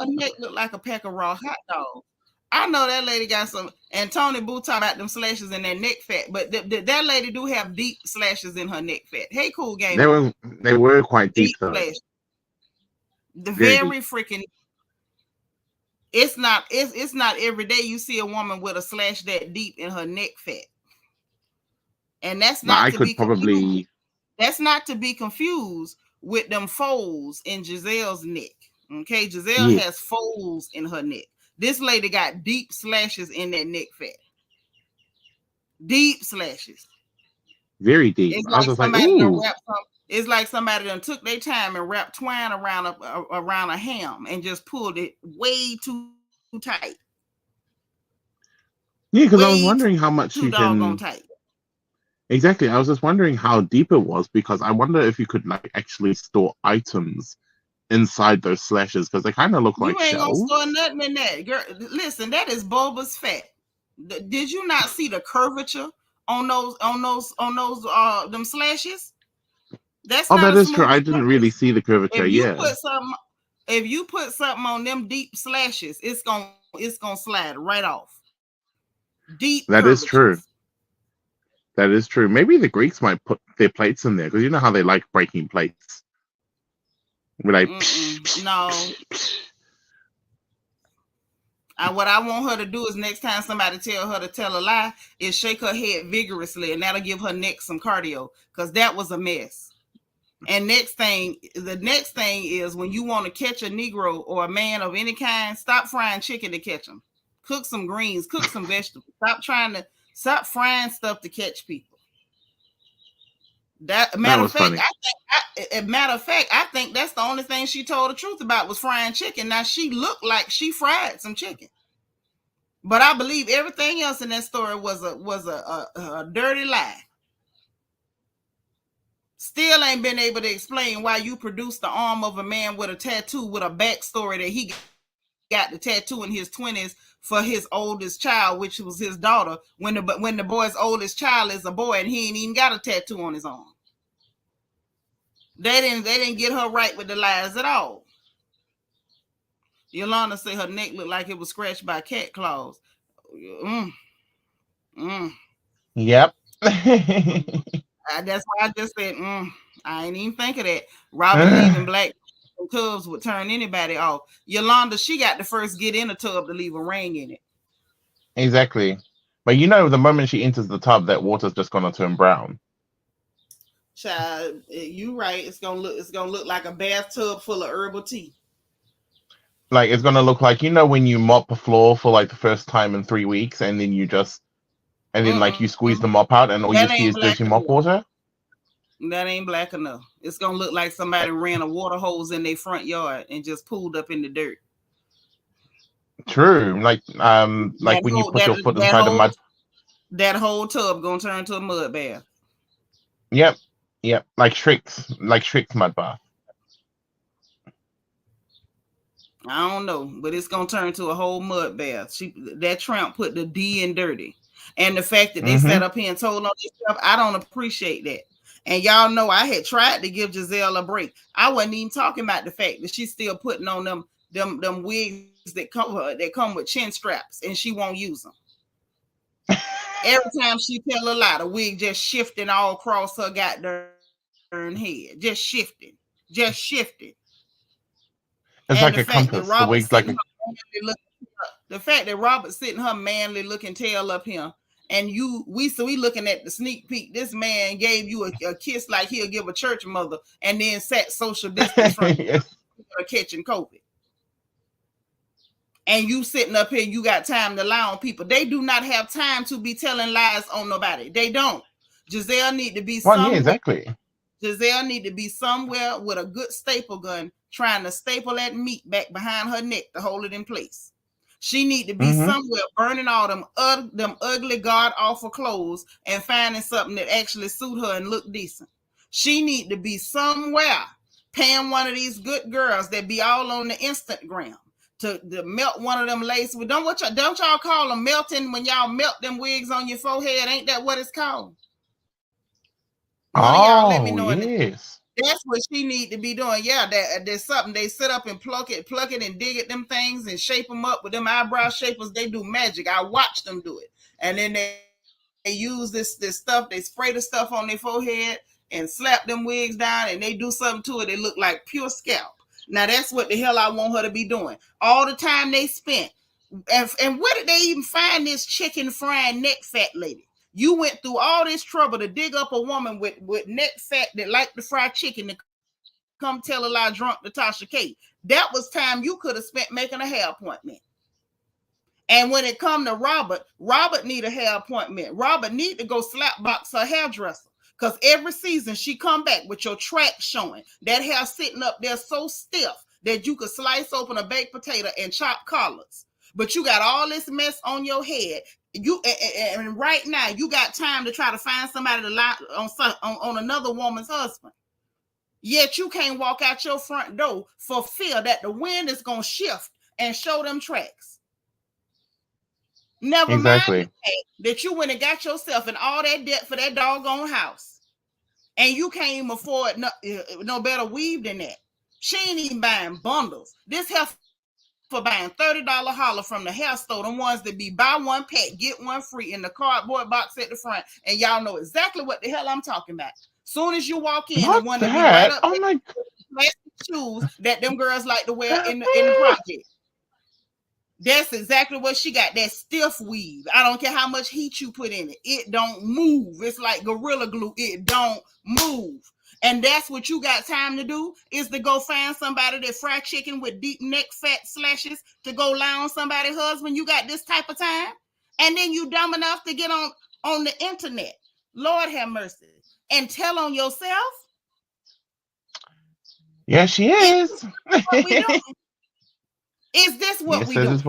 neck look like a pack of raw hot dogs. I know that lady got some, and Tony Boo talking about them slashes in their neck fat, but that lady do have deep slashes in her neck fat. Hey, cool game. They were quite deep slashes. The very freaking. It's not every day you see a woman with a slash that deep in her neck fat, and that's not That's not to be confused with them folds in Gizelle's neck. Okay, Gizelle has folds in her neck. This lady got deep slashes in that neck fat. Deep slashes. Very deep. It's like somebody done took their time and wrapped twine around a ham and just pulled it way too tight. Yeah, because I was wondering how much you can. Tight. Exactly. I was just wondering how deep it was because I wonder if you could like actually store items inside those slashes because they kind of look like shells. You ain't gonna store nothing in that, girl. Listen, that is bulbous fat. Did you not see the curvature on those them slashes? That is true. I didn't really see the curvature. If you put something on them deep slashes, it's gonna slide right off. Deep. That is true. That is true. Maybe the Greeks might put their plates in there because you know how they like breaking plates. We're like, no. What I want her to do is next time somebody tell her to tell a lie is shake her head vigorously, and that'll give her neck some cardio because that was a mess. And the next thing is when you want to catch a Negro or a man of any kind, stop frying chicken to catch them. Cook some greens, cook some vegetables. Stop frying stuff to catch people. Matter of fact, I think that's the only thing she told the truth about was frying chicken. Now she looked like she fried some chicken, but I believe everything else in that story was a dirty lie. Still ain't been able to explain why you produced the arm of a man with a tattoo with a backstory that he got the tattoo in his 20s for his oldest child, which was his daughter, when the boy's oldest child is a boy and he ain't even got a tattoo on his arm. They didn't get her right with the lies at all. Yolanda said her neck looked like it was scratched by cat claws. Yep. That's why I just said, I ain't even think of that. Robyn leaving black tubs would turn anybody off. Yolanda, she got to first get in a tub to leave a ring in it. Exactly. But you know, the moment she enters the tub, that water's just gonna turn brown. Child, you right. It's gonna look like a bathtub full of herbal tea. Like it's gonna look like, you know, when you mop the floor for like the first time in 3 weeks, and then like you squeeze the mop out, and all you That see ain't is black dirty mop enough. water. That ain't black enough. It's gonna look like somebody ran a water hose in their front yard and just pulled up in the dirt. True, like when you put your foot inside the mud. That whole tub gonna turn to a mud bath. Yep, like Shrek's mud bath. I don't know, but it's gonna turn to a whole mud bath. That tramp put the D in dirty, and the fact that they sat up here and told on themselves, I don't appreciate that. And y'all know I had tried to give Gizelle a break. I wasn't even talking about the fact that she's still putting on them wigs that come with chin straps, and she won't use them. Every time she tell a lie, the wig just shifting all across her goddamn head, just shifting. It's And like a compass. The wig's like the fact that Robert's sitting her manly looking tail up here, and we looking at the sneak peek. This man gave you a kiss like he'll give a church mother, and then sat social distance from yes. catching COVID. And you sitting up here, you got time to lie on people. They do not have time to be telling lies on nobody. They don't. Gizelle need to be somewhere. Yeah, exactly. Gizelle need to be somewhere with a good staple gun, trying to staple that meat back behind her neck to hold it in place. She need to be somewhere burning all them ugly, god-awful clothes and finding something that actually suit her and look decent. She need to be somewhere paying one of these good girls that be all on the Instagram to melt one of them lace. Don't y'all call them melting when y'all melt them wigs on your forehead? Ain't that what it's called? One of y'all let me know. Yes. That's what she need to be doing. Yeah, there's something. They sit up and pluck it and dig at them things and shape them up with them eyebrow shapers. They do magic. I watch them do it. And then they use this stuff. They spray the stuff on their forehead and slap them wigs down, and they do something to it. They look like pure scalp. Now that's what the hell I want her to be doing. All the time they spent. And where did they even find this chicken frying neck fat lady? You went through all this trouble to dig up a woman with neck fat that liked to fry chicken to come tell a lie drunk Natasha K. That was time you could have spent making a hair appointment. And when it come to Robert need a hair appointment. Robert need to go slap box her hairdresser. Because every season she come back with your track showing. That hair sitting up there so stiff that you could slice open a baked potato and chop collards. But you got all this mess on your head. And right now you got time to try to find somebody to lie on another woman's husband. Yet you can't walk out your front door for fear that the wind is going to shift and show them tracks. Never mind that you went and got yourself in all that debt for that doggone house. And you can't even afford no better weave than that. She ain't even buying bundles. This hair for buying $30 holler from the hair store, the ones that be buy one pack, get one free in the cardboard box at the front. And y'all know exactly what the hell I'm talking about. Soon as you walk in, the one that be right up there, plastic shoes that them girls like to wear in the project. That's exactly what she got. That stiff weave. I don't care how much heat you put in it. It don't move. It's like Gorilla Glue. It don't move. And that's what you got time to do, is to go find somebody that fry chicken with deep neck fat slashes to go lie on somebody's husband. You got this type of time. And then you dumb enough to get on the internet. Lord have mercy. And tell on yourself. Yeah, she is. Is this what we do?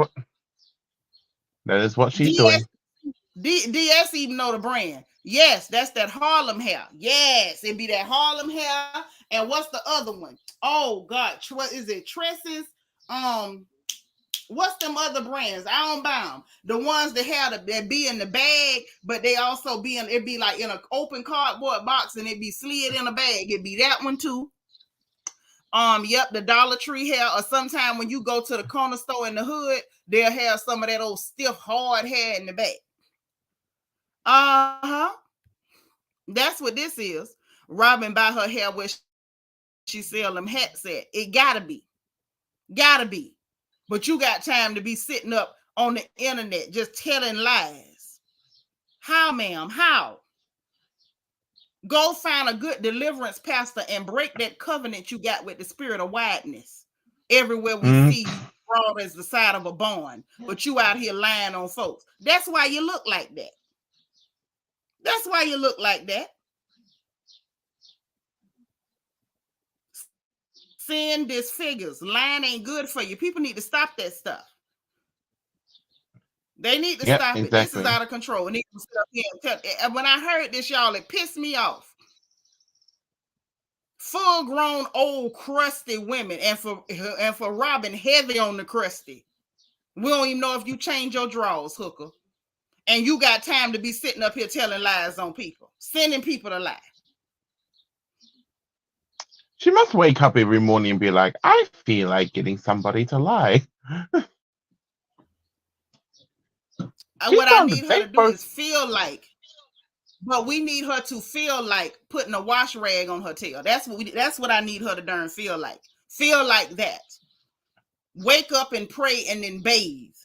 That is what she's doing. DS even know the brand. Yes, that's that Harlem hair. Yes, it'd be that Harlem hair. And what's the other one? Oh God, what is it? Tresses. What's them other brands? I don't buy them. The ones that be in the bag, but they also it'd be like in an open cardboard box, and it'd be slid in a bag. It'd be that one too. Yep, the Dollar Tree hair, or sometime when you go to the corner store in the hood, they'll have some of that old stiff, hard hair in the back. That's what this is. Robyn buy her hair where she sell them hats at. It gotta be. But you got time to be sitting up on the internet just telling lies. How, ma'am? How? Go find a good deliverance pastor and break that covenant you got with the spirit of wideness. Everywhere we see you, broad as the side of a barn, but you out here lying on folks. That's why you look like that. That's why you look like that. Sin disfigures. Lying ain't good for you. People need to stop that stuff. They need to stop it. This is out of control. And when I heard this, y'all, it pissed me off. Full-grown, old, crusty women, and for Robyn, heavy on the crusty. We don't even know if you change your drawers, hooker. And you got time to be sitting up here telling lies on people, sending people to lie. She must wake up every morning and be like, I feel like getting somebody to lie. What I need her to do is feel like, but we need her to feel like putting a wash rag on her tail. That's what I need her to darn feel like. Feel like that. Wake up and pray and then bathe.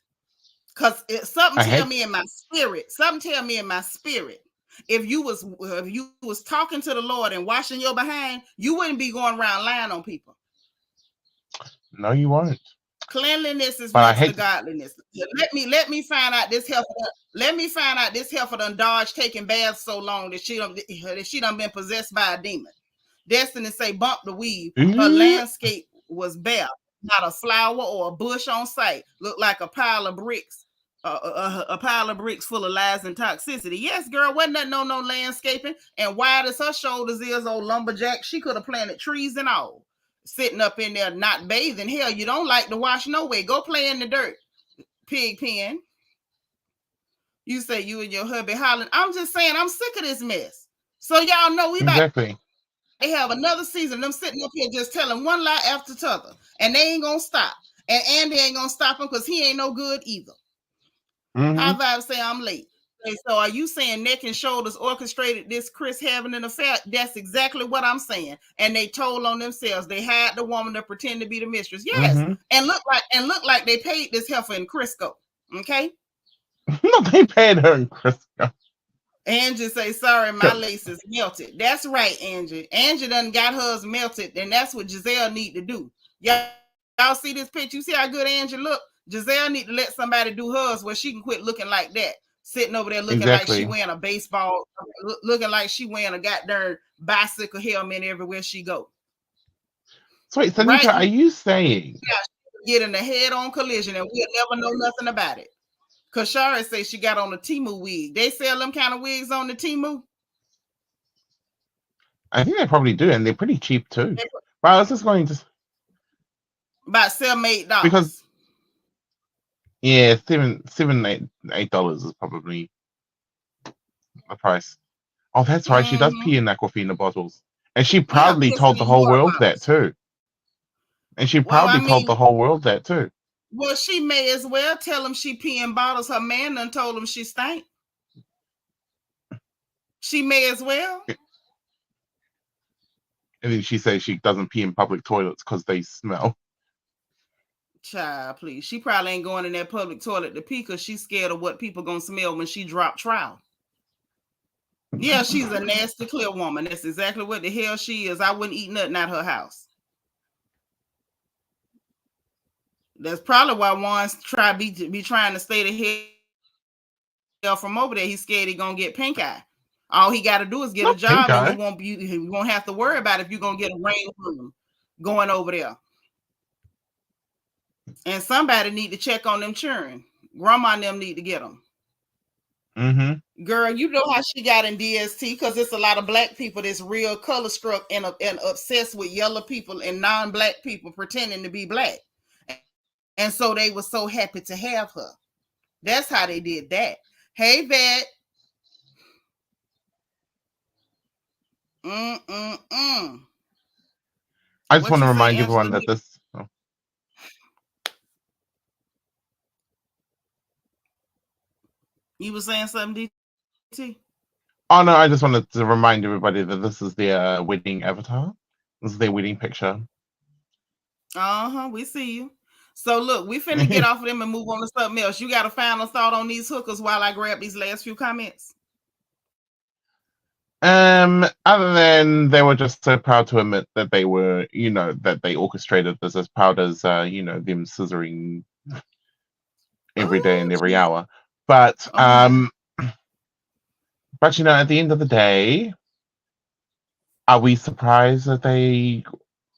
Because something tell me in my spirit. If you was talking to the Lord and washing your behind, you wouldn't be going around lying on people. No, you won't. Cleanliness is next to godliness. Let me find out this heifer. Let me find out this heifer done dodged taking baths so long that she done been possessed by a demon. Destiny say bump the weave. Her landscape was bare, not a flower or a bush on sight. Looked like a pile of bricks. A pile of bricks full of lies and toxicity. Yes, girl, wasn't that no landscaping? And wide as her shoulders is, old lumberjack, she could have planted trees and all. Sitting up in there not bathing. Hell, you don't like to wash no way. Go play in the dirt, pig pen. You say you and your hubby hollering. I'm just saying, I'm sick of this mess. So y'all know we about to have another season. Them sitting up here just telling one lie after the other. And they ain't going to stop. And Andy ain't going to stop him because he ain't no good either. High Vibe say I'm late. Okay, so are you saying Neck and Shoulders orchestrated this Chris having an affair? That's exactly what I'm saying. And they told on themselves. They hired the woman to pretend to be the mistress. Yes, and look like they paid this heifer in Crisco. Okay. No, they paid her in Crisco. Angie say, sorry, my lace is melted. That's right, Angie. Angie done got hers melted, and that's what Gizelle need to do. Y'all see this picture? You see how good Angie look? Gizelle need to let somebody do hers where she can quit looking like that. Sitting over there looking like she wearing a baseball, looking like she wearing a goddamn bicycle helmet everywhere she go. So wait, Tanika, are you saying? Get in a head-on collision and we'll never know nothing about it. Because Shara says she got on a Temu wig. They sell them kind of wigs on the Temu? I think they probably do, and they're pretty cheap too. But I was just going to... About $7-8. Because... Yeah, $8 is probably the price. Oh, that's right. She does pee in Aquafina bottles. And she proudly told the whole world that too. And she proudly told the whole world that too. Well, she may as well tell them she pee in bottles. Her man done told them she stank. She may as well. And then she says she doesn't pee in public toilets because they smell. Child, please. She probably ain't going in that public toilet to pee because she's scared of what people gonna smell when she drop trial. Yeah, she's a nasty clear woman. That's exactly what the hell she is. I wouldn't eat nothing out her house. That's probably why Juan's be trying to stay the hell from over there. He's scared he's gonna get pink eye. All he got to do is get a job, and he won't have to worry about if you're gonna get a rain room going over there. And somebody need to check on them children. Grandma and them need to get them. Girl, you know how she got in DST because it's a lot of black people that's real color struck and obsessed with yellow people and non-black people pretending to be black. And so they were so happy to have her. That's how they did that. Hey, Vet. I just want to remind everyone that this... Oh. You were saying something, DT? Oh, no, I just wanted to remind everybody that this is their wedding avatar. This is their wedding picture. We see you. So, look, we finna get off of them and move on to something else. You got a final thought on these hookers while I grab these last few comments? Other than they were just so proud to admit that they were, that they orchestrated this, as proud as, them scissoring every day and every hour. But, at the end of the day, are we surprised that they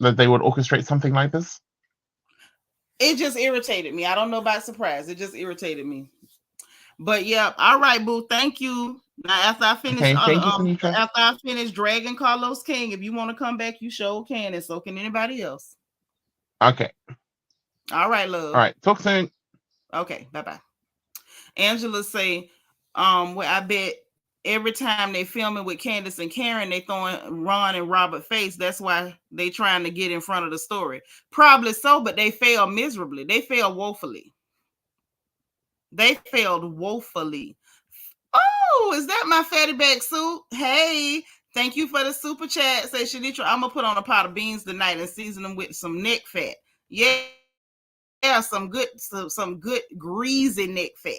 would orchestrate something like this? It just irritated me. I don't know about surprise. It just irritated me. But yeah, all right, boo. Thank you. Now, after I finish, after I finish dragging Carlos King, if you want to come back, you sure can, and so can anybody else. Okay. All right, love. All right. Talk soon. Okay. Bye. Angela say, well, I bet every time they filming with Candace and Karen, they throwing Ron and Robert face. That's why they trying to get in front of the story. Probably so, but they failed miserably. They failed woefully. Oh, is that my fatty back suit? Hey, thank you for the super chat. Say Shanitra, I'm gonna put on a pot of beans tonight and season them with some neck fat. Yeah, some good greasy neck fat.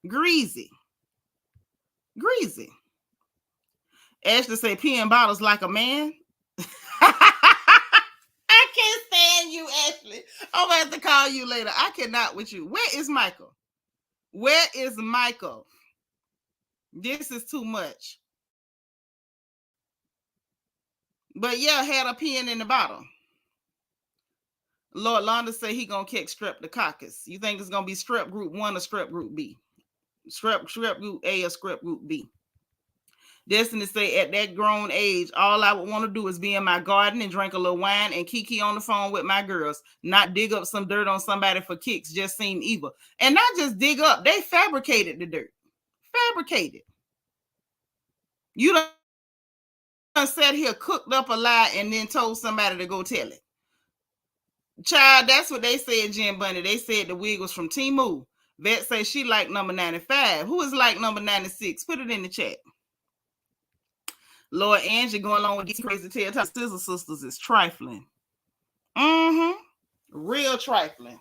Greasy. Ashley say peeing bottles like a man. I can't stand you, Ashley. I'm gonna have to call you later. I cannot with you. Where is Michael? This is too much. But yeah, had a peeing in the bottle. Lord Londa say he gonna kick streptococcus. You think it's gonna be strep group 1 or strep group B? Strep group A or strep group B? Destiny say at that grown age, all I would want to do is be in my garden and drink a little wine and kiki on the phone with my girls, not dig up some dirt on somebody for kicks. Just seem evil. And not just dig up, they fabricated the dirt. Fabricated. You done sat here, cooked up a lie, and then told somebody to go tell it. Child, that's what they said, Jim Bunny. They said the wig was from Timu. Vet say she like number 95. Who is like number 96? Put it in the chat. Lord Angie going along with these crazy tale Scissor Sisters is trifling. Real trifling.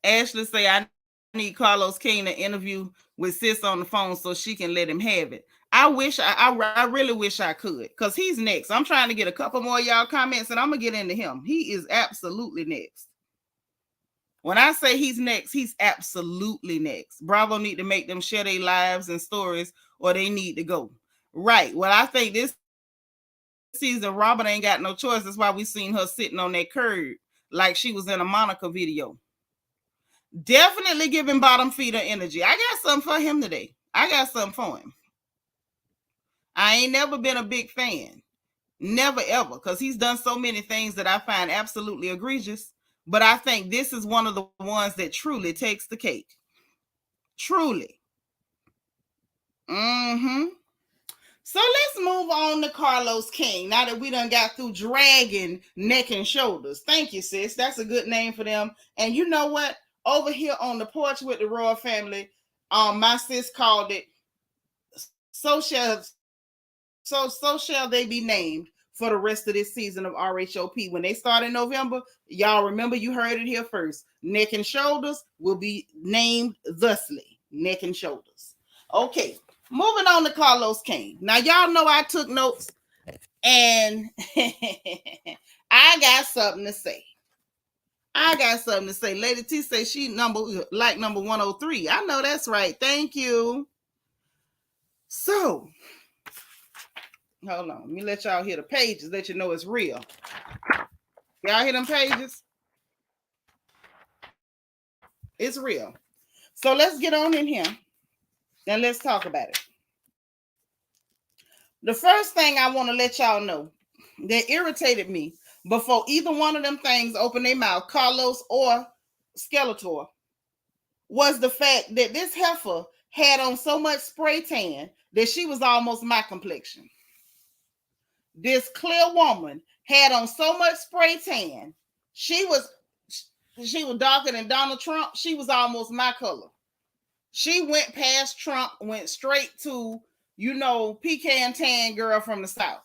Ashley say I need Carlos King to interview with Sis on the phone so she can let him have it. I really wish I could, because he's next. I'm trying to get a couple more of y'all comments and I'm gonna get into him. He is absolutely next. When I say he's next, he's absolutely next. Bravo need to make them share their lives and stories, or they need to go. Right. Well, I think this season, Robyn ain't got no choice. That's why we seen her sitting on that curb like she was in a Monica video. Definitely giving bottom feeder energy. I got something for him today. I got something for him. I ain't never been a big fan. Never, ever. Because he's done so many things that I find absolutely egregious. But I think this is one of the ones that truly takes the cake. Truly. So let's move on to Carlos King. Now that we done got through dragging neck and shoulders. Thank you, sis. That's a good name for them. And you know what? Over here on the porch with the royal family, my sis called it So Shall They Be Named for the rest of this season of RHOP. When they start in November, y'all remember, you heard it here first. Neck and shoulders will be named thusly. Neck and shoulders. Okay, moving on to Carlos King. Now, y'all know I took notes, and I got something to say. Lady T say she number 103. I know that's right. Thank you. So, hold on. Let me let y'all hear the pages. Let you know it's real. Y'all hear them pages? It's real. So let's get on in here and let's talk about it. The first thing I want to let y'all know that irritated me before either one of them things opened their mouth, Carlos or Skeletor, was the fact that this heifer had on so much spray tan that she was almost my complexion. This clear woman had on so much spray tan, she was darker than Donald Trump. She was almost my color. She went past Trump, went straight to, pecan tan girl from the South.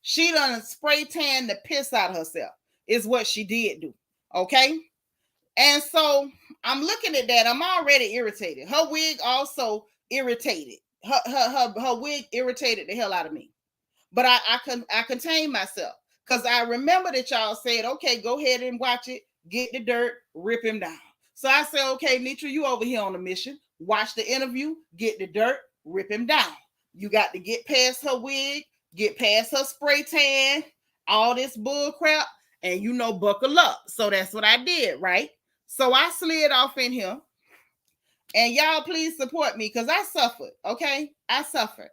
She done spray tan the piss out of herself, is what she did do. Okay? And so I'm looking at that. I'm already irritated. Her wig also irritated. Her wig irritated the hell out of me. But I contained myself because I remember that y'all said, okay, go ahead and watch it, get the dirt, rip him down. So I said, okay, Nitra, you over here on a mission. Watch the interview, get the dirt, rip him down. You got to get past her wig, get past her spray tan, all this bull crap, and buckle up. So that's what I did, right? So I slid off in here. And y'all please support me because I suffered, okay? I suffered.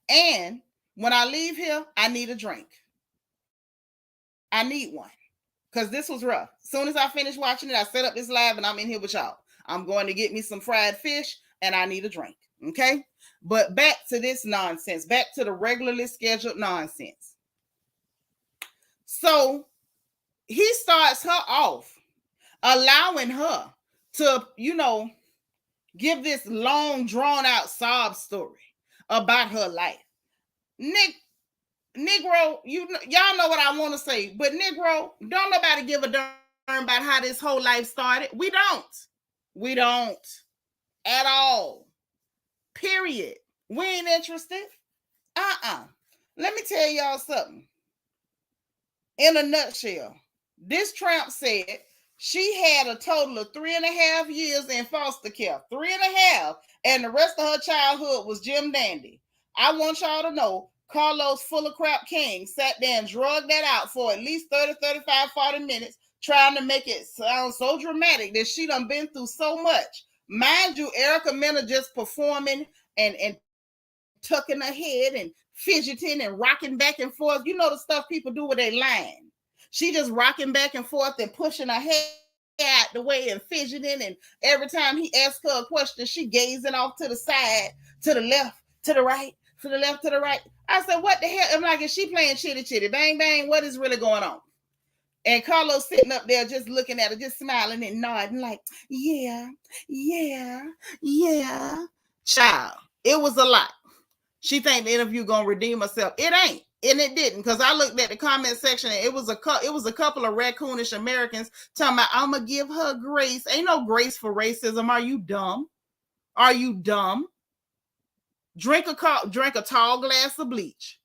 And when I leave here, I need a drink. I need one because this was rough. As soon as I finished watching it, I set up this live and I'm in here with y'all. I'm going to get me some fried fish and I need a drink, okay? But back to this nonsense, back to the regularly scheduled nonsense. So he starts her off, allowing her to, give this long, drawn-out sob story about her life. Negro, y'all know what I want to say, but Negro, don't nobody give a darn about how this whole life started. We don't at all. Period. We ain't interested. Let me tell y'all something. In a nutshell, this tramp said she had a total of 3.5 years in foster care. 3.5, and the rest of her childhood was Jim Dandy. I want y'all to know Carlos Full of Crap King sat there and drugged that out for at least 30, 35, 40 minutes, trying to make it sound so dramatic that she done been through so much. Mind you, Erica Mena just performing and tucking her head and fidgeting and rocking back and forth. You know the stuff people do with their line. She just rocking back and forth and pushing her head out the way and fidgeting. And every time he asks her a question, she gazing off to the side, to the left, to the right, to the left, to the right. I said, what the hell? I'm like, is she playing chitty chitty? Bang, bang. What is really going on? And Carlos sitting up there just looking at her, just smiling and nodding like, yeah. Child, it was a lot. She think the interview gonna redeem herself. It ain't. And it didn't, because I looked at the comment section and it was a couple of raccoonish Americans talking about, I'm gonna give her grace. Ain't no grace for racism. Are you dumb? Drink a tall glass of bleach.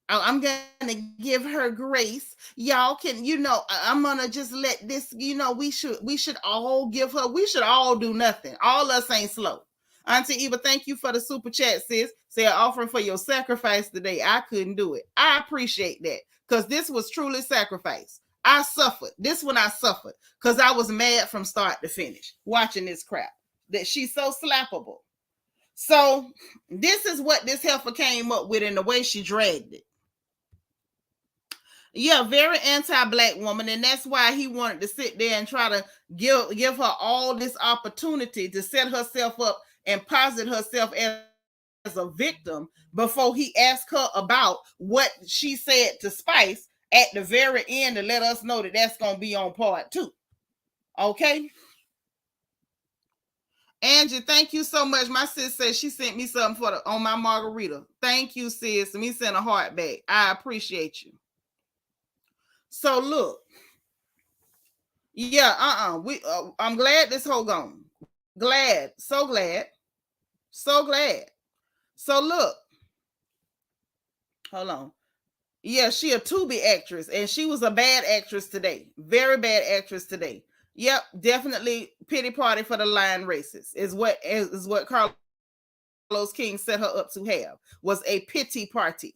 I'm gonna give her grace. Y'all can, I'm gonna just let this, we should all give her, we should all do nothing. All us ain't slow. Auntie Eva, thank you for the super chat, sis. Say offering for your sacrifice today. I couldn't do it. I appreciate that because this was truly sacrifice. I suffered. This one I suffered because I was mad from start to finish watching this crap. That she's so slappable. So this is what this heifer came up with in the way she dragged it. Yeah, very anti-black woman, and that's why he wanted to sit there and try to give her all this opportunity to set herself up and posit herself as a victim before he asked her about what she said to Spice at the very end to let us know that that's going to be on part 2. Okay? Angie, thank you so much. My sis says she sent me something on my margarita. Thank you, sis. Me send a heart back. I appreciate you. So look. Yeah, I'm glad this whole gone. Glad. So glad. So look. Hold on. Yeah, she a Tubi actress, and she was a bad actress today. Very bad actress today. Yep, definitely pity party for the lying racists is what Carlos King set her up to have, was a pity party.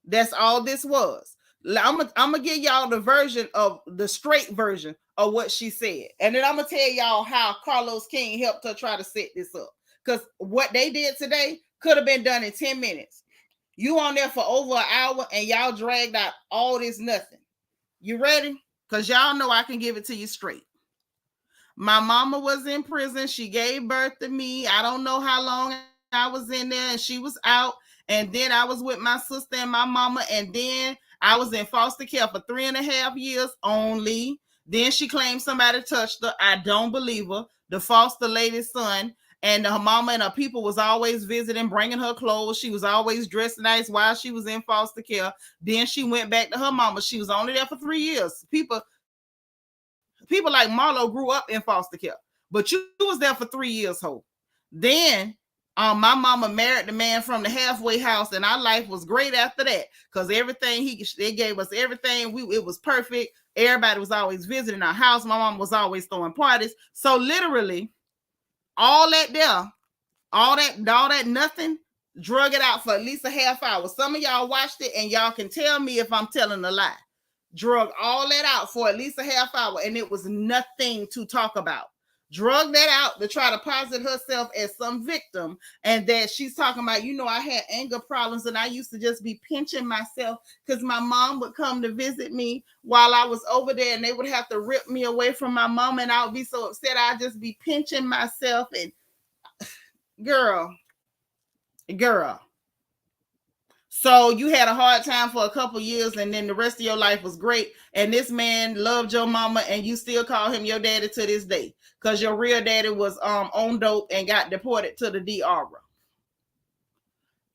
That's all this was. I'm gonna give y'all the straight version of what she said, and then I'm gonna tell y'all how Carlos King helped her try to set this up. Because what they did today could have been done in 10 minutes. You on there for over an hour and y'all dragged out all this nothing. You ready? Because y'all know I can give it to you straight. My mama was in prison. She gave birth to me. I don't know how long I was in there, and she was out. And then I was with my sister and my mama. And then I was in foster care for 3.5 years only. Then she claimed somebody touched her. I don't believe her. The foster lady's son and her mama and her people was always visiting, bringing her clothes. She was always dressed nice while she was in foster care. Then she went back to her mama. She was only there for 3 years. People like Marlo grew up in foster care. But you was there for 3 years, ho. Then my mama married the man from the halfway house, and our life was great after that. Because everything they gave us everything. It was perfect. Everybody was always visiting our house. My mom was always throwing parties. So literally, all that nothing, drug it out for at least a half hour. Some of y'all watched it, and y'all can tell me if I'm telling a lie. Drug all that out for at least a half hour, and it was nothing to talk about. Drug that out to try to posit herself as some victim, and that she's talking about, I had anger problems, and I used to just be pinching myself because my mom would come to visit me while I was over there, and they would have to rip me away from my mom, and I would be so upset. I'd just be pinching myself. And girl. So you had a hard time for a couple years, and then the rest of your life was great. And this man loved your mama, and you still call him your daddy to this day, because your real daddy was on dope and got deported to the DR.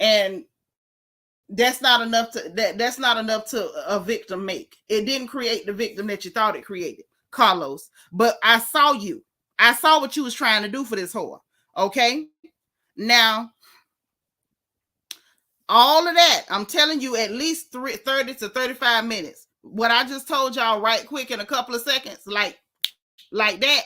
And that's not enough to a victim make. It didn't create the victim that you thought it created, Carlos. But I saw you. I saw what you was trying to do for this whore. Okay. Now, all of that, I'm telling you, at least 30 to 35 minutes. What I just told y'all right quick in a couple of seconds, like that,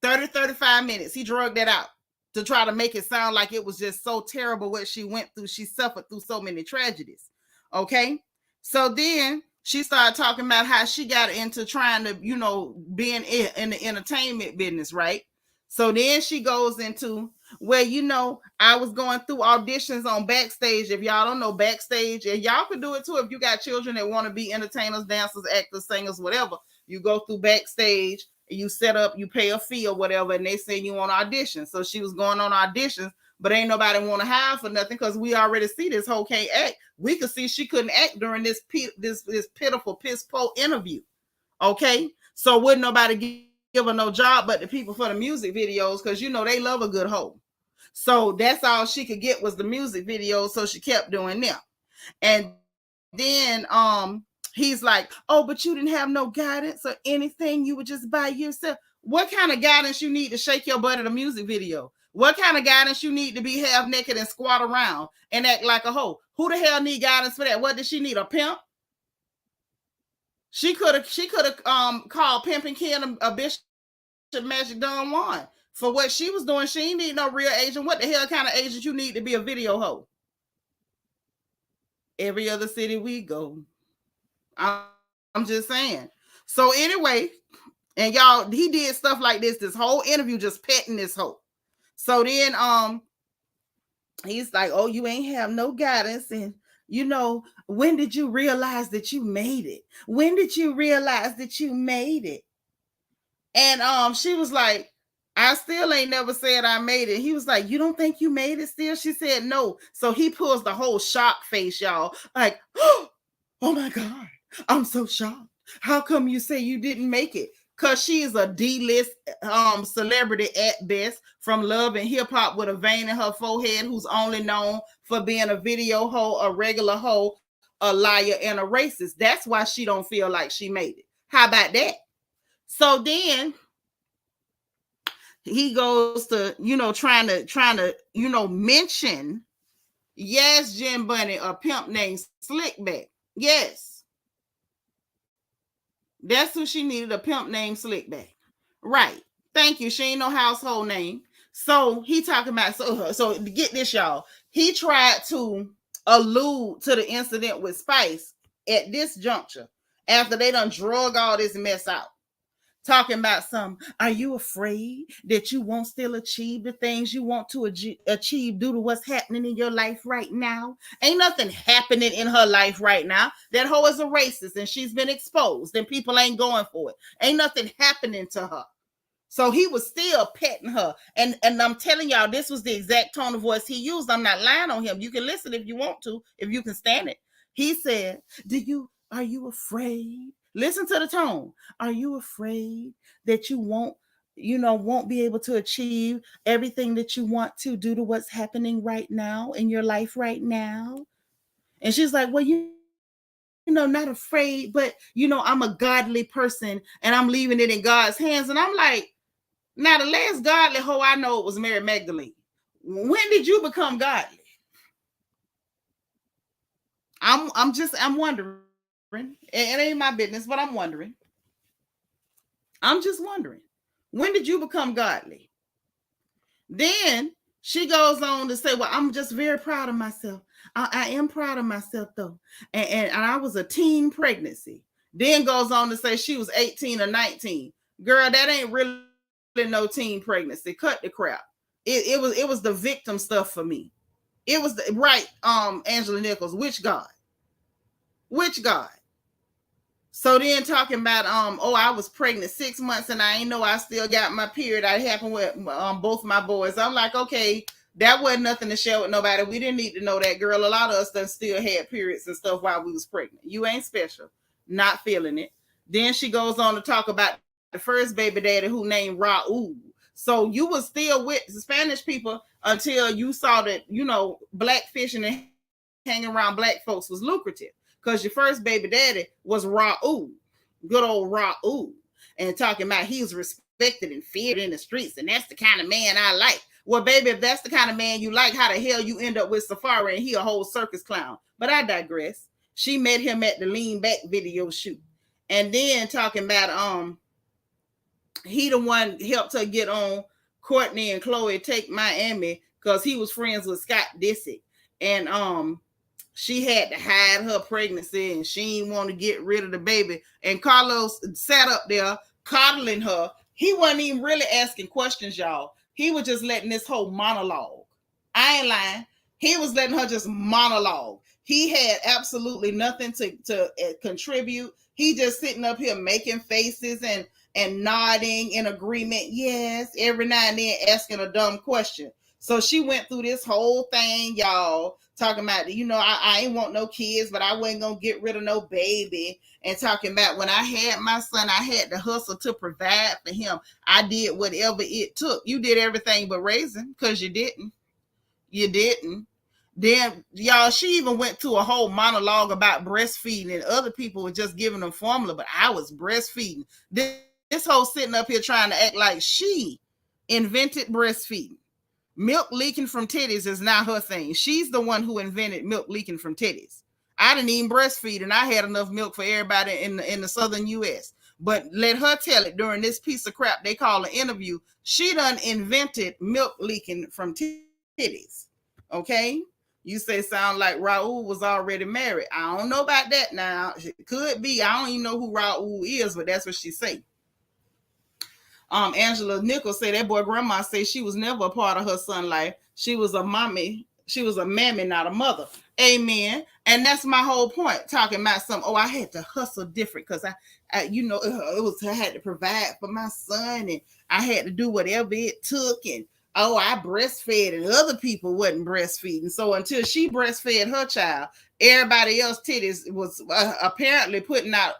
30, 35 minutes. He drugged that out to try to make it sound like it was just so terrible what she went through. She suffered through so many tragedies. Okay. So then she started talking about how she got into trying to, being in the entertainment business, right? So then she goes into, I was going through auditions on Backstage. If y'all don't know Backstage, and y'all can do it too if you got children that want to be entertainers, dancers, actors, singers, whatever. You go through Backstage, you set up, you pay a fee or whatever, and they send you on auditions. So she was going on auditions, but ain't nobody want to hire for nothing because we already see this whole can't act. We could see she couldn't act during this pitiful piss poor interview. Okay, so wouldn't nobody give her no job but the people for the music videos, because they love a good hoe. So that's all she could get was the music videos. So she kept doing them. And then he's like, oh, but you didn't have no guidance or anything. You were just by yourself. What kind of guidance you need to shake your butt at a music video? What kind of guidance you need to be half naked and squat around and act like a hoe? Who the hell need guidance for that? What did she need? A pimp? She could have called Pimpin' Ken a Bishop Magic Don Juan. For what she was doing, she ain't need no real agent. What the hell kind of agent you need to be a video hoe? Every other city we go. I'm just saying. So anyway, and y'all, he did stuff like this whole interview, just petting this hoe. So then he's like, oh, you ain't have no guidance. And when did you realize that you made it? When did you realize that you made it? And she was like, I still ain't never said I made it. He was like, you don't think you made it still? She said no. So he pulls the whole shock face, y'all. Like, oh my God, I'm so shocked. How come you say you didn't make it? Because she is a D-list celebrity at best, from Love and Hip Hop, with a vein in her forehead, who's only known for being a video hoe, a regular hoe, a liar, and a racist. That's why she don't feel like she made it. How about that? So then he goes to, trying to, mention, yes, Jim Bunny, a pimp named Slickback. Yes. That's who she needed, a pimp named Slickback. Right. Thank you. She ain't no household name. So he talking about, so get this, y'all. He tried to allude to the incident with Spice at this juncture after they done drug all this mess out. Talking about are you afraid that you won't still achieve the things you want to achieve due to what's happening in your life right now? Ain't nothing happening in her life right now. That hoe is a racist and she's been exposed and people ain't going for it. Ain't nothing happening to her. So he was still petting her. And I'm telling y'all, this was the exact tone of voice he used. I'm not lying on him. You can listen if you want to, if you can stand it. He said, are you afraid? Listen to the tone. Are you afraid that you won't be able to achieve everything that you want to due to what's happening right now in your life right now? And she's like, well, not afraid, but I'm a godly person and I'm leaving it in God's hands. And I'm like, Now, the last godly hoe I know was Mary Magdalene. When did you become godly? I'm wondering. It ain't my business, but I'm wondering. I'm just wondering. When did you become godly? Then she goes on to say, well, I'm just very proud of myself. I am proud of myself, though. And I was a teen pregnancy. Then goes on to say she was 18 or 19. Girl, that ain't really no teen pregnancy. Cut the crap. It was the victim stuff for me. It was right, Angela Nichols. Which God? Which God? So then talking about I was pregnant 6 months and I ain't know I still got my period. I happened with both my boys. I'm like, okay, that wasn't nothing to share with nobody. We didn't need to know that, girl. A lot of us done still had periods and stuff while we was pregnant. You ain't special. Not feeling it. Then she goes on to talk about the first baby daddy who named Raul. So you was still with the Spanish people until you saw that, black fishing and hanging around black folks was lucrative. Because your first baby daddy was Raul, good old Raul, and talking about he was respected and feared in the streets, and that's the kind of man I like. Well, baby, if that's the kind of man you like, how the hell you end up with Safari and he a whole circus clown? But I digress. She met him at the Lean Back video shoot. And then talking about he the one helped her get on Courtney and Chloe Take Miami because he was friends with Scott Disick. And she had to hide her pregnancy and she didn't want to get rid of the baby. And Carlos sat up there coddling her. He wasn't even really asking questions, y'all. He was just letting this whole monologue. I ain't lying. He was letting her just monologue. He had absolutely nothing to contribute. He just sitting up here making faces and nodding in agreement. Yes, every now and then asking a dumb question. So she went through this whole thing, y'all, talking about, I ain't want no kids, but I wasn't going to get rid of no baby. And talking about when I had my son, I had to hustle to provide for him. I did whatever it took. You did everything but raise him because you didn't. You didn't. Then, y'all, she even went to a whole monologue about breastfeeding and other people were just giving them formula, but I was breastfeeding. This whole sitting up here trying to act like she invented breastfeeding. Milk leaking from titties is not her thing. She's the one who invented milk leaking from titties. I didn't even breastfeed and I had enough milk for everybody in the southern U.S. But let her tell it during this piece of crap they call an interview. She done invented milk leaking from titties. Okay? You say sound like Raul was already married. I don't know about that now. It could be. I don't even know who Raul is, but that's what she say. Angela Nichols said that boy grandma said she was never a part of her son's life. She was a mommy. She was a mammy, not a mother. Amen. And that's my whole point. Talking about I had to hustle different because I had to provide for my son and I had to do whatever it took. And I breastfed and other people wasn't breastfeeding. So until she breastfed her child, everybody else titties was apparently putting out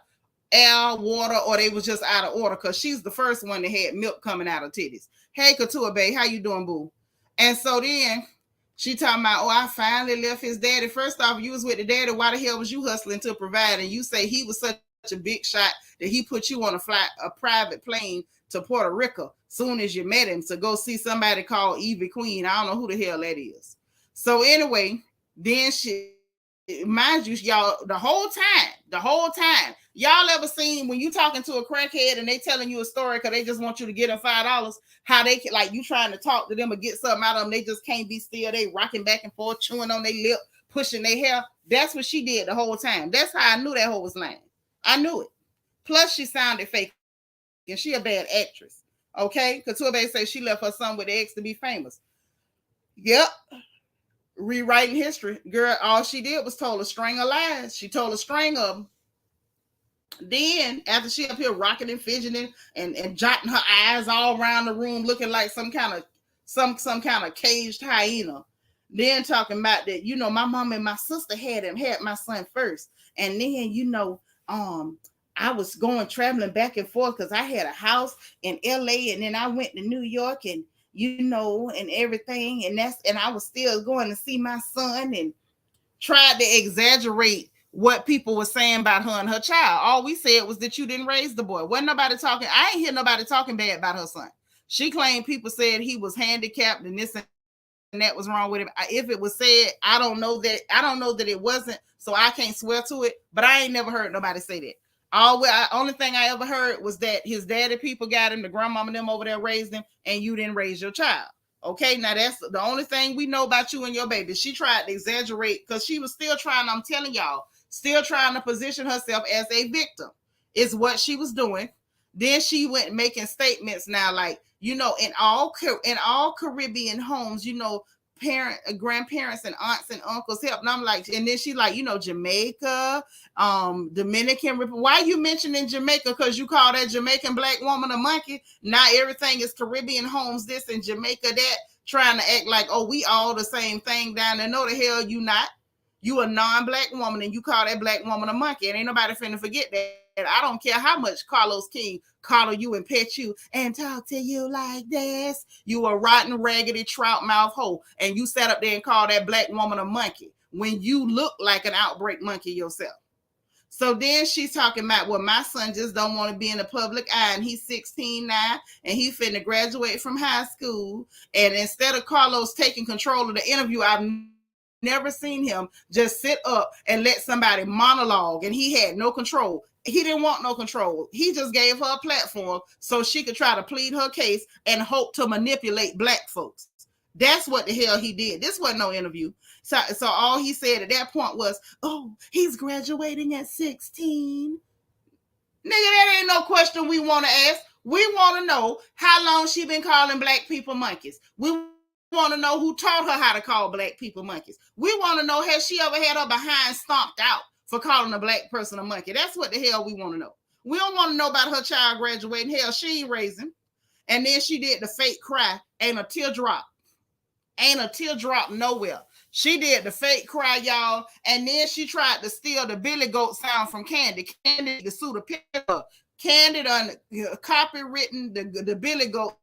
air, water, or they was just out of order because she's the first one that had milk coming out of titties. Hey, Couture Bay, how you doing, boo? And so then she talking about, I finally left his daddy. First off, you was with the daddy. Why the hell was you hustling to provide? And you say he was such a big shot that he put you on a private plane to Puerto Rico soon as you met him to go see somebody called Evie Queen. I don't know who the hell that is. So anyway, then mind you, y'all, the whole time, y'all ever seen when you talking to a crackhead and they telling you a story because they just want you to get them $5, how they like you trying to talk to them or get something out of them, they just can't be still. They rocking back and forth, chewing on their lip, pushing their hair. That's what she did the whole time. That's how I knew that hoe was lying. I knew it. Plus, she sounded fake, and she a bad actress. Okay, Couture Bay says she left her son with the ex to be famous. Yep. Rewriting history. Girl, all she did was told a string of lies. She told a string of them. Then, after she up here rocking and fidgeting and jotting her eyes all around the room, looking like some kind of caged hyena, then talking about that, my mom and my sister had my son first. And then, I was traveling back and forth because I had a house in LA and then I went to New York and and everything. And I was still going to see my son and tried to exaggerate what people were saying about her and her child. All we said was that you didn't raise the boy. Wasn't nobody talking. I ain't hear nobody talking bad about her son. She claimed people said he was handicapped and this and that was wrong with him. If it was said, I don't know that it wasn't, so I can't swear to it. But I ain't never heard nobody say that. Only thing I ever heard was that his daddy people got him, the grandmama and them over there raised him, and you didn't raise your child. Okay, now that's the only thing we know about you and your baby. She tried to exaggerate because she was still trying, I'm telling y'all, still trying to position herself as a victim is what she was doing. Then she went making statements now like, in all Caribbean homes, grandparents and aunts and uncles help. And I'm like, and then she like, Jamaica, Dominican Republic. Why are you mentioning Jamaica? Because you call that Jamaican black woman a monkey. Now everything is Caribbean homes, this and Jamaica that, trying to act like, oh, we all the same thing down there. No, the hell you not. You a non-black woman and you call that black woman a monkey. And ain't nobody finna forget that. And I don't care how much Carlos King coddle you and pet you and talk to you like this. You a rotten, raggedy, trout mouth hole. And you sat up there and call that black woman a monkey when you look like an outbreak monkey yourself. So then she's talking about, well, my son just don't want to be in the public eye, and he's 16 now, and he finna graduate from high school. And instead of Carlos taking control of the interview, I've never seen him just sit up and let somebody monologue, and he had no control. He didn't want no control. He just gave her a platform so she could try to plead her case and hope to manipulate black folks. That's what the hell he did. This wasn't no interview. So all he said at that point was, oh, he's graduating at 16. Nigga, that ain't no question we want to ask. We want to know how long she been calling black people monkeys. We want to know who taught her how to call black people monkeys. We want to know, has she ever had her behind stomped out for calling a black person a monkey? That's what the hell we want to know. We don't want to know about her child graduating. Hell, she ain't raising. And then she did the fake cry. Ain't a teardrop nowhere. She did the fake cry, y'all. And then she tried to steal the Billy Goat sound from Candy. Candy to sue the picture. Candy done copywritten the Billy Goat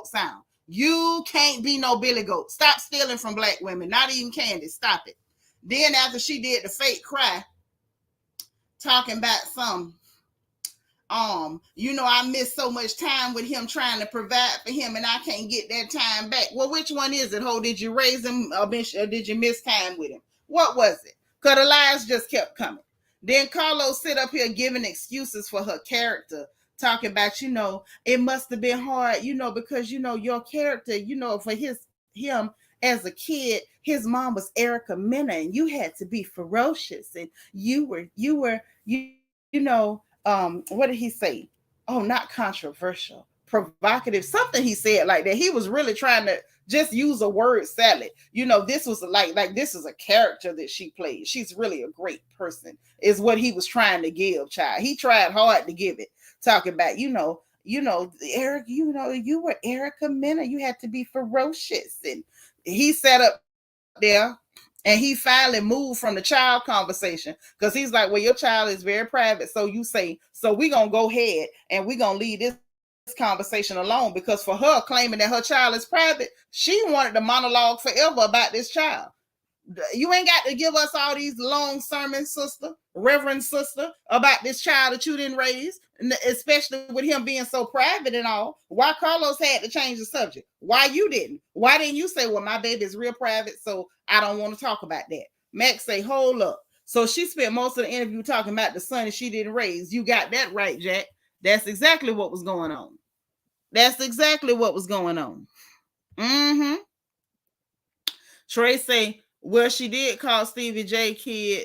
sound. You can't be no Billy Goat. Stop stealing from black women. Not even Candy. Stop it. Then after she did the fake cry, talking about some, I missed so much time with him trying to provide for him and I can't get that time back. Well, which one is it, ho? Did you raise him or did you miss time with him? What was it? Because the lies just kept coming. Then Carlos sit up here giving excuses for her character, talking about, it must have been hard, because, your character, for him as a kid, his mom was Erica Mena and you had to be ferocious and you were, what did he say? Oh, not controversial, provocative, something he said like that. He was really trying to just use a word salad. This was like this is a character that she played. She's really a great person, is what he was trying to give, child. He tried hard to give it. Talking about, Eric, you were Erica Mena. You had to be ferocious. And he sat up there and he finally moved from the child conversation because he's like, well, your child is very private. So you say, so we're going to go ahead and we're going to leave this conversation alone, because for her claiming that her child is private, she wanted to monologue forever about this child. You ain't got to give us all these long sermons, sister, reverend sister, about this child that you didn't raise, especially with him being so private and all. Why Carlos had to change the subject? Why you didn't? Why didn't you say, well, my baby is real private, so I don't want to talk about that? Max say, hold up. So she spent most of the interview talking about the son that she didn't raise. You got that right, Jack. That's exactly what was going on. Mm-hmm. Trey say, well, she did call Stevie J kids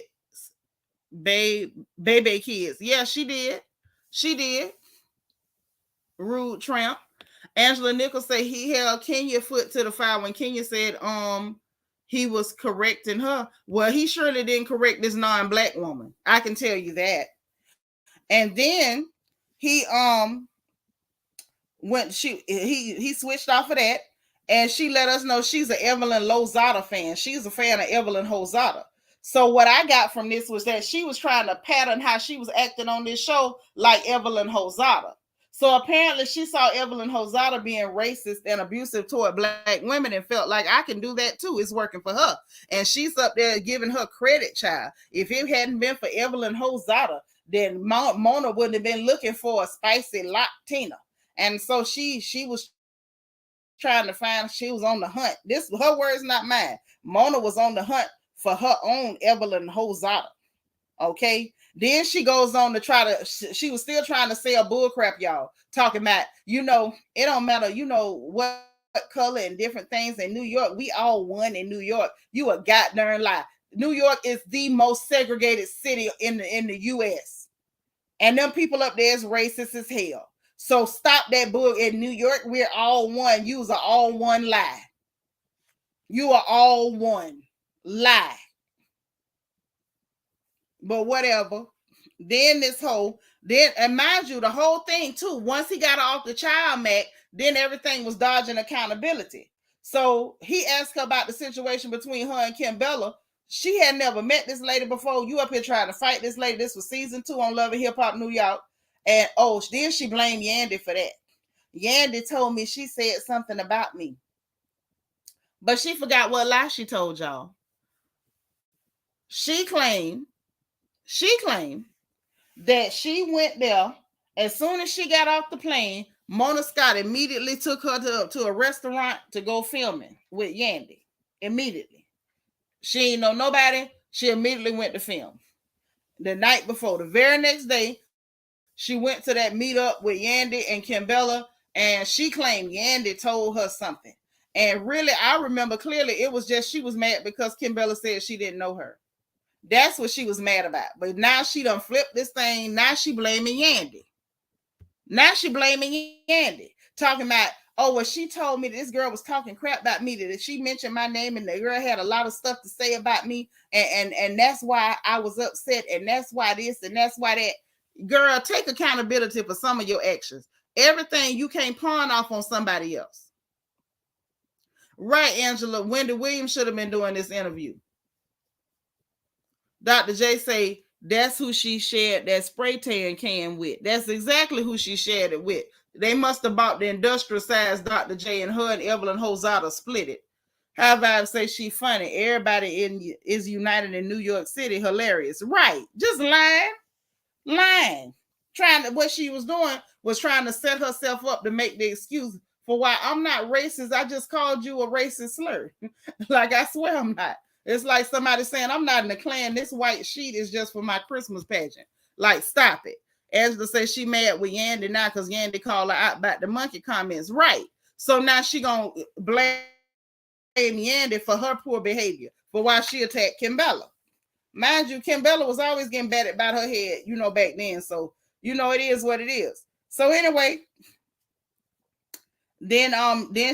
baby kids. Yeah, she did. Rude tramp. Angela Nichols say he held Kenya foot to the fire when Kenya said he was correcting her. Well, he surely didn't correct this non-black woman. I can tell you that. And then he switched off of that. And she let us know she's an Evelyn Lozada fan. She's a fan of Evelyn Lozada. So what I got from this was that she was trying to pattern how she was acting on this show like Evelyn Lozada. So apparently she saw Evelyn Lozada being racist and abusive toward black women and felt like I can do that too. It's working for her. And she's up there giving her credit, child. If it hadn't been for Evelyn Lozada, then Mona wouldn't have been looking for a spicy Latina. And so she was trying to find, she was on the hunt. This her words, not mine. Mona was on the hunt for her own Evelyn Hozada. Okay. Then she goes on to try to, she was still trying to sell bullcrap, y'all. Talking about, it don't matter, what color and different things in New York. We all one in New York. You a goddamn lie. New York is the most segregated city in the U.S. And them people up there is racist as hell. So stop that bull. In New York, we're all one. You's are all one lie. You are all one lie. But whatever. Then and mind you, the whole thing too, once he got off the child mat, then everything was dodging accountability. So he asked her about the situation between her and Kim Bella. She had never met this lady before. You up here trying to fight this lady. This was season 2 on Love and Hip Hop New York. And then she blamed Yandy for that. Yandy told me she said something about me. But she forgot what lie she told y'all. She claimed that she went there. As soon as she got off the plane, Mona Scott immediately took her to a restaurant to go filming with Yandy. Immediately. She ain't know nobody. She immediately went to film. The night before, the very next day, she went to that meetup with Yandy and Kimbella, and she claimed Yandy told her something. And really, I remember clearly, it was just she was mad because Kimbella said she didn't know her. That's what she was mad about. But now she done flipped this thing. Now she blaming Yandy. Talking about, well, she told me that this girl was talking crap about me, that she mentioned my name, and the girl had a lot of stuff to say about me, and that's why I was upset, and that's why this, and that's why that. Girl, take accountability for some of your actions. Everything you can't pawn off on somebody else. Right, Angela. Wendy Williams should have been doing this interview. Dr. J say that's who she shared that spray tan can with. That's exactly who she shared it with. They must have bought the industrial size Dr. J, and her and Evelyn Hozada split it. How about say she funny? Everybody is united in New York City. Hilarious. Right. Just lying. What she was doing was trying to set herself up to make the excuse for why I'm not racist. I just called you a racist slur. Like, I swear I'm not. It's like somebody saying I'm not in the Klan. This white sheet is just for my Christmas pageant. Like, stop it. Angela says she mad with Yandy now because Yandy called her out about the monkey comments. Right. So now she gonna blame Yandy for her poor behavior, for why she attacked Kimbella. Mind you, Kimbella was always getting batted about her head, back then. So, it is what it is. So anyway, then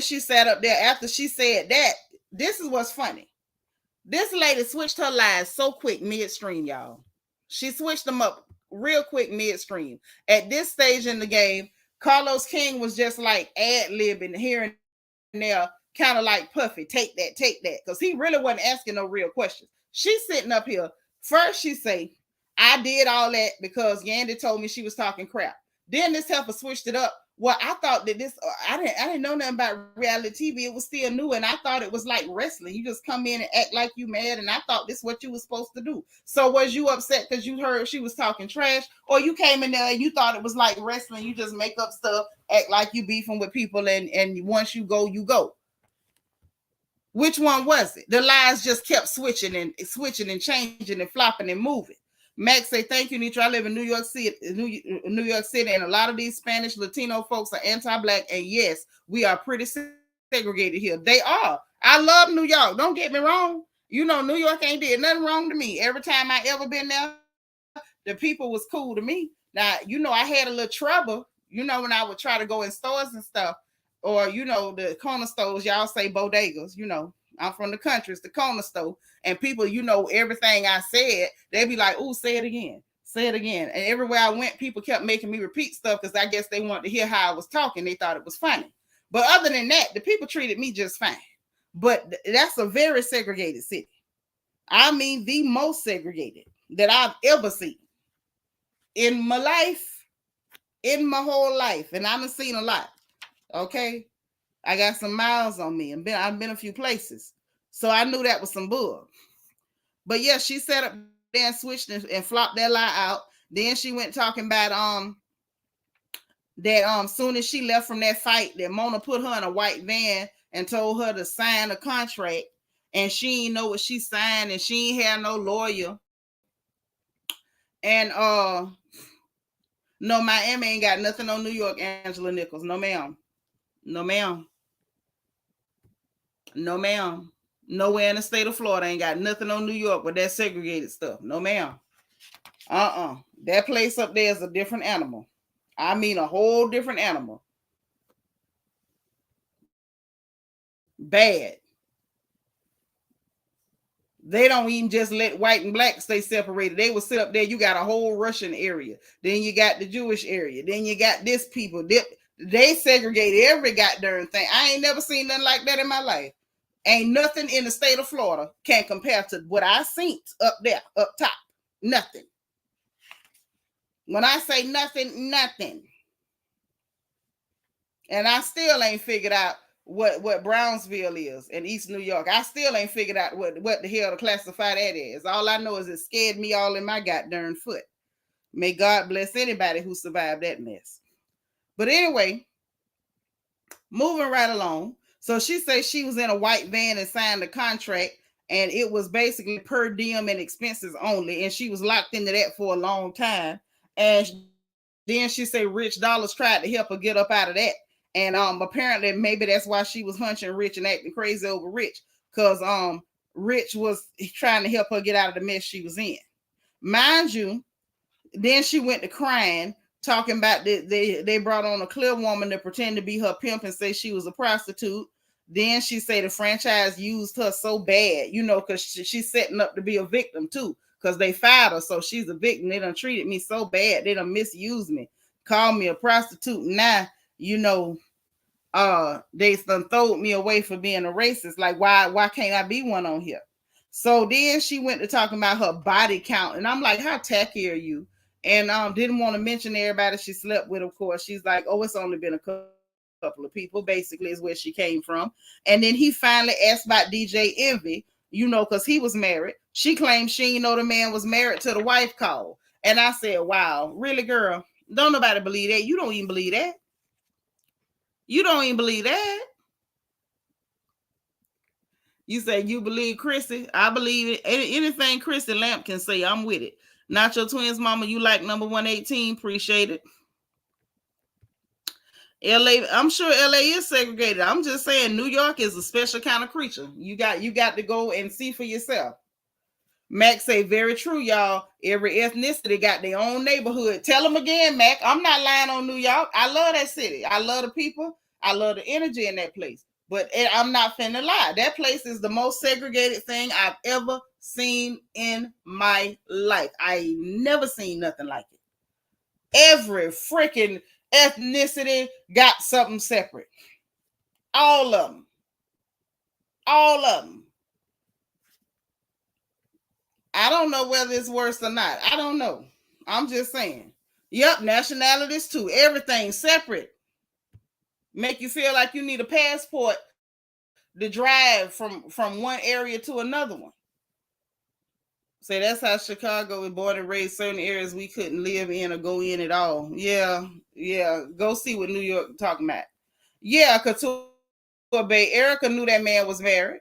she sat up there after she said that. This is what's funny. This lady switched her lies so quick midstream, y'all. She switched them up real quick midstream. At this stage in the game, Carlos King was just like ad-libbing here and there, kind of like Puffy, take that, because he really wasn't asking no real questions. She's sitting up here. First, she say, I did all that because Yandy told me she was talking crap. Then this heifer switched it up. Well, I thought that I didn't know nothing about reality TV. It was still new, and I thought it was like wrestling. You just come in and act like you mad, and I thought this is what you was supposed to do. So was you upset because you heard she was talking trash, or you came in there and you thought it was like wrestling? You just make up stuff, act like you beefing with people, and once you go, you go. Which one was it? The lies just kept switching and changing and flopping and moving. Max say, thank you, Nitra. I live in New York City, and a lot of these Spanish Latino folks are anti-black. And yes, we are pretty segregated here. They are. I love New York. Don't get me wrong. New York ain't did nothing wrong to me. Every time I ever been there, the people was cool to me. Now, I had a little trouble, when I would try to go in stores and stuff. Or, the corner stores, y'all say bodegas, I'm from the country, it's the corner store. And people, everything I said, they'd be like, oh, say it again. And everywhere I went, people kept making me repeat stuff because I guess they wanted to hear how I was talking. They thought it was funny. But other than that, the people treated me just fine. But that's a very segregated city. I mean, the most segregated that I've ever seen in my life, in my whole life. And I've seen a lot. Okay, I got some miles on me, and I've been a few places, so I knew that was some bull. But yeah, she sat up there and switched and flopped that lie out. Then she went talking about that soon as she left from that fight, that Mona put her in a white van and told her to sign a contract, and she ain't know what she signed, and she ain't had no lawyer. And no, Miami ain't got nothing on New York, Angela Nichols. No, ma'am. No, ma'am. No, ma'am. Nowhere in the state of Florida ain't got nothing on New York but that segregated stuff. No, ma'am. That place up there is a different animal. I mean, a whole different animal. Bad. They don't even just let white and black stay separated. They will sit up there. You got a whole Russian area. Then you got the Jewish area. Then you got this people. They segregate every goddamn thing. I ain't never seen nothing like that in my life. Ain't nothing in the state of Florida can compare to what I seen up there, up top. Nothing. When I say nothing, nothing. And I still ain't figured out what Brownsville is in East New York. I still ain't figured out what the hell to classify that is. All I know is it scared me all in my goddamn foot. May God bless anybody who survived that mess. But anyway, moving right along. So she says she was in a white van and signed a contract, and it was basically per diem and expenses only. And she was locked into that for a long time. And then she said Rich Dollars tried to help her get up out of that. And apparently maybe that's why she was hunching Rich and acting crazy over Rich, because Rich was trying to help her get out of the mess she was in. Mind you, then she went to crying, talking about they brought on a clear woman to pretend to be her pimp and say she was a prostitute. Then she said the franchise used her so bad, because she's setting up to be a victim too, because they fired her, so she's a victim. They done treated me so bad. They done misused me, called me a prostitute. Now, they done throwed me away for being a racist. Like, why can't I be one on here? So then she went to talking about her body count, and I'm like, how tacky are you? And didn't want to mention everybody she slept with, of course. She's like, oh, it's only been a couple of people, basically, is where she came from. And then he finally asked about DJ Envy, because he was married. She claimed she didn't know the man was married till the wife called. And I said, wow, really, girl? Don't nobody believe that. You don't even believe that. You don't even believe that. You say you believe Chrissy. I believe it. Anything Chrissy Lamp can say, I'm with it. Not your twins, mama. You like number 118. Appreciate it. LA, I'm sure LA is segregated. I'm just saying New York is a special kind of creature. You got to go and see for yourself. Mac say, very true, y'all. Every ethnicity got their own neighborhood. Tell them again, Mac. I'm not lying on New York. I love that city. I love the people. I love the energy in that place. But I'm not finna lie. That place is the most segregated thing I've ever seen in my life. I ain't never seen nothing like it. Every freaking ethnicity got something separate. All of them. All of them. I don't know whether it's worse or not. I don't know. I'm just saying. Yep, nationalities too. Everything separate. Make you feel like you need a passport to drive from one area to another one. Say that's how Chicago was born and raised. Certain areas we couldn't live in or go in at all. Yeah. Go see what New York talking about. Yeah, Couture Bay. Erica knew that man was married.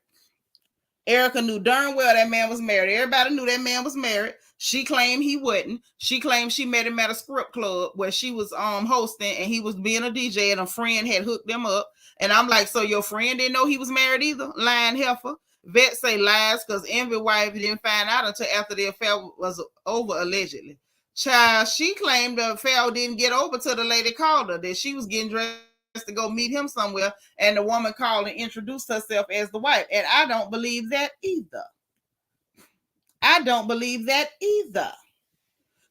Erica knew darn well that man was married. Everybody knew that man was married. She claimed he wasn't. She claimed she met him at a script club where she was hosting, and he was being a DJ, and a friend had hooked them up. And I'm like, so your friend didn't know he was married either? Lying heifer. Vet say lies because Envy wife didn't find out until after the affair was over, allegedly. Child, she claimed the affair didn't get over till the lady called her, that she was getting dressed to go meet him somewhere, and the woman called and introduced herself as the wife. And I don't believe that either. I don't believe that either.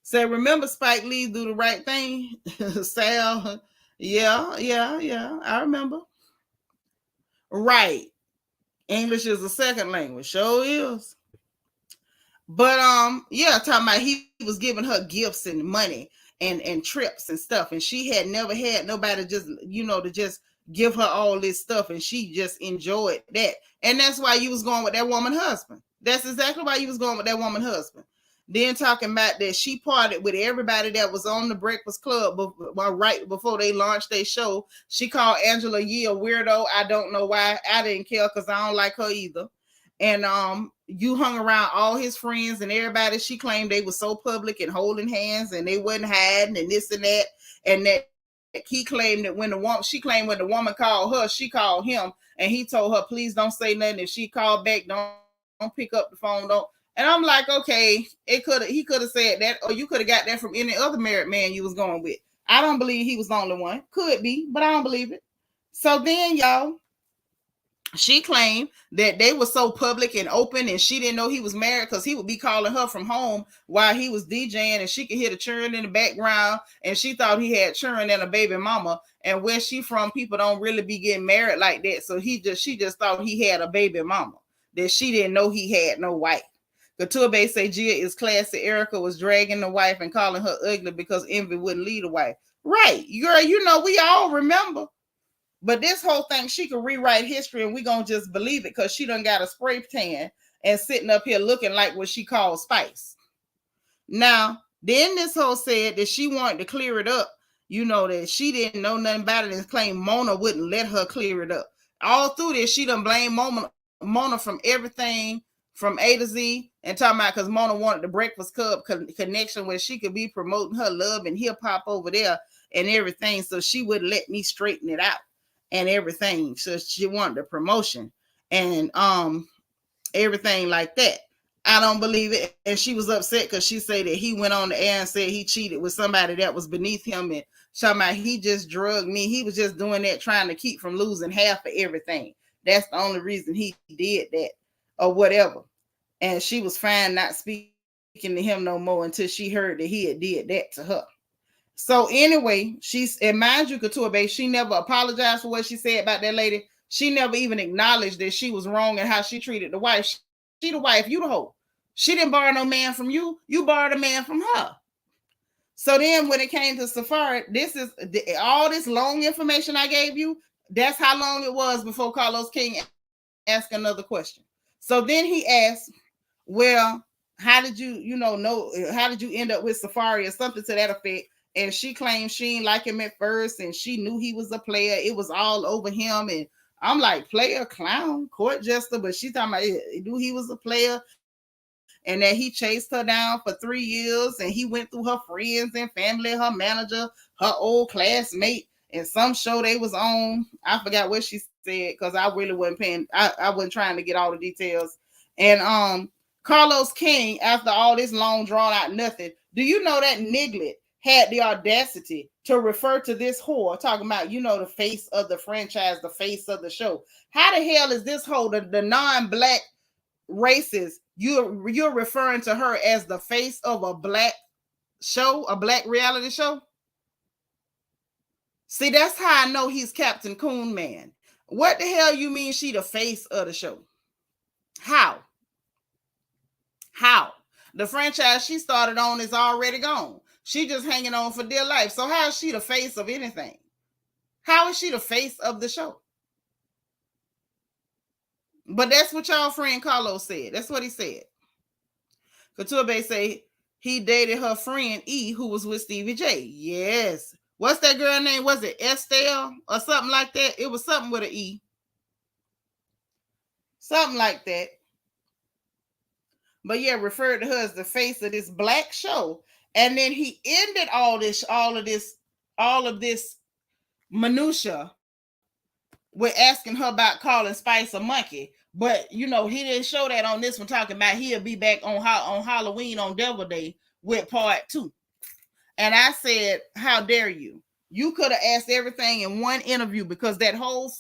So remember Spike Lee Do the Right Thing? Sal, yeah, I remember. Right. English is a second language. Sure is. But talking about he was giving her gifts and money and trips and stuff, and she had never had nobody just to just give her all this stuff, and she just enjoyed that. And that's why you was going with that woman husband. That's exactly why you was going with that woman husband. Then talking about that she partied with everybody that was on the Breakfast Club right before they launched their show. She called Angela Yee a weirdo. I don't know why. I didn't care because I don't like her either. And you hung around all his friends and everybody. She claimed they were so public and holding hands and they wasn't hiding and this and that. And that he claimed that when the woman called her, she called him and he told her, please don't say nothing. If she called back, don't pick up the phone. Don't. And I'm like, okay, he could have said that, or you could have got that from any other married man you was going with. I don't believe he was the only one. Could be, but I don't believe it. So then, y'all, she claimed that they were so public and open and she didn't know he was married because he would be calling her from home while he was DJing and she could hear the churn in the background and she thought he had churn and a baby mama. And where she from, people don't really be getting married like that. So she just thought he had a baby mama, that she didn't know he had no wife. Couture say Gia is classy. Erica was dragging the wife and calling her ugly because envy wouldn't lead the wife. Right, girl, you know, we all remember. But this whole thing, she could rewrite history and we gonna just believe it because she done got a spray tan and sitting up here looking like what she calls spice. Now, then this whole said that she wanted to clear it up, you know, that she didn't know nothing about it and claimed Mona wouldn't let her clear it up. All through this, she done blamed Mona from everything from A to Z and talking about because Mona wanted the Breakfast Club connection where she could be promoting her love and hip hop over there and everything. So she wouldn't let me straighten it out and everything. So she wanted the promotion and everything like that. I don't believe it. And she was upset because she said that he went on the air and said he cheated with somebody that was beneath him and talking about he just drugged me. He was just doing that trying to keep from losing half of everything. That's the only reason he did that or whatever. And she was fine not speaking to him no more until she heard that he had did that to her. So anyway, and mind you, Couture Bay, she never apologized for what she said about that lady. She never even acknowledged that she was wrong and how she treated the wife. She the wife, you the hoe. She didn't borrow no man from you. You borrowed a man from her. So then when it came to Safari, this is all this long information I gave you. That's how long it was before Carlos King asked another question. So then he asked, well, how did you how did you end up with Safari or something to that effect? And she claimed she didn't like him at first and she knew he was a player. It was all over him. And I'm like, player, clown, court jester. But she talking about knew he was a player and that he chased her down for 3 years and he went through her friends and family, her manager, her old classmate, and some show they was on. I forgot what she said because I really wasn't paying. I wasn't trying to get all the details. And Carlos King, after all this long drawn out nothing, do you know that Niglet had the audacity to refer to this whore, talking about, you know, the face of the franchise, the face of the show? How the hell is this whole, the non-black races, you're referring to her as the face of a black show, a black reality show? See, that's how I know he's Captain Coon Man. What the hell you mean she the face of the show? How? The franchise she started on is already gone. She just hanging on for dear life. So how is she the face of anything? How is she the face of the show? But that's what y'all friend Carlos said. That's what he said. Couture Bay say he dated her friend E, who was with Stevie J. Yes. What's that girl name? Was it Estelle or something like that? It was something with an E. Something like that. But yeah, referred to her as the face of this black show. And then he ended all of this minutia with asking her about calling Spice a monkey. But you know, he didn't show that on this one, talking about he'll be back on Halloween on Devil Day with part 2. And I said, how dare you? You could have asked everything in one interview, because that whole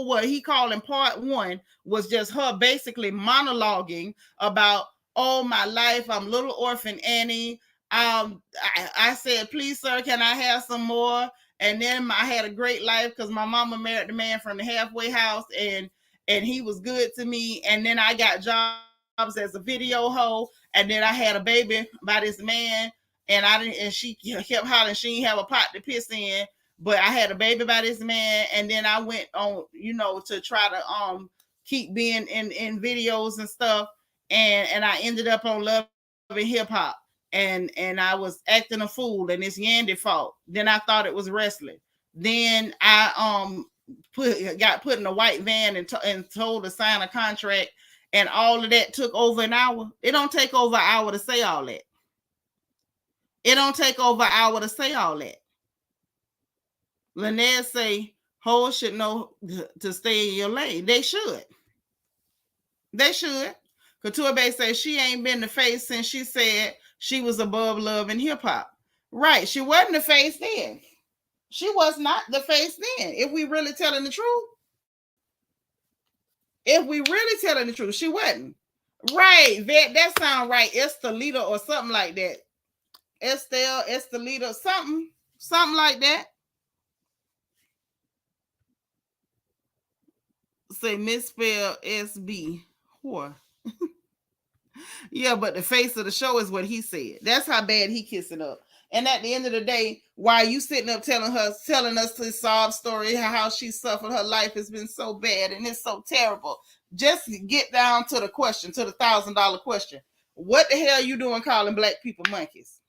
what he called in part 1 was just her basically monologuing about, oh, my life, I'm little orphan Annie. I said, please, sir, can I have some more? And then I had a great life because my mama married the man from the halfway house, and he was good to me. And then I got jobs as a video hoe, and then I had a baby by this man, and she kept hollering she didn't have a pot to piss in. But I had a baby by this man, and then I went on, to try to keep being in videos and stuff, and I ended up on Love hip hop and I was acting a fool and it's Yandy fault. Then I thought it was wrestling. Then I got put in a white van and told to sign a contract, and all of that took over an hour. It don't take over an hour to say all that. It don't take over an hour to say all that. Lynette say hoes should know to stay in your lane. They should. They should. Couture Bay says she ain't been the face since she said she was above love and hip hop. Right. She wasn't the face then. She was not the face then. If we really telling the truth. If we really telling the truth, she wasn't. Right. That sound right. Estelita or something like that. Estelita, something like that. Say misspell SB. Whore. Yeah, but the face of the show is what he said. That's how bad he kissing up. And at the end of the day, why you sitting up telling us this sob story, how she suffered, her life has been so bad and it's so terrible. Just get down to the question, to the $1,000 question. What the hell are you doing calling black people monkeys?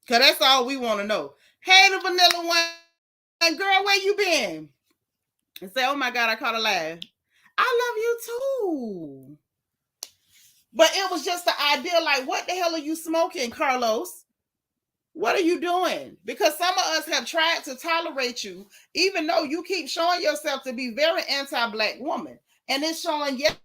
Because that's all we want to know. Hey, the vanilla one, girl, where you been? And say, oh my God, I caught a live. I love you too. But it was just the idea, like, what the hell are you smoking, Carlos? What are you doing? Because some of us have tried to tolerate you, even though you keep showing yourself to be very anti-black woman. And it's showing yet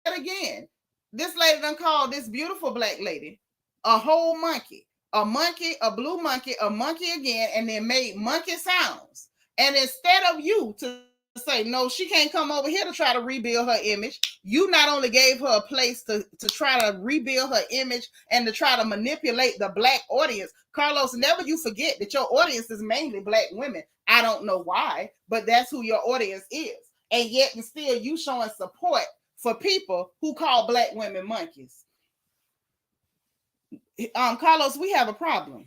again. This lady done called this beautiful black lady a whole monkey, a blue monkey, a monkey again, and then made monkey sounds. And instead of you to say, no, she can't come over here to try to rebuild her image, you not only gave her a place to try to rebuild her image and to try to manipulate the black audience. Carlos, never you forget that your audience is mainly black women. I don't know why, but that's who your audience is. And yet and still you showing support for people who call black women monkeys. Carlos, we have a problem.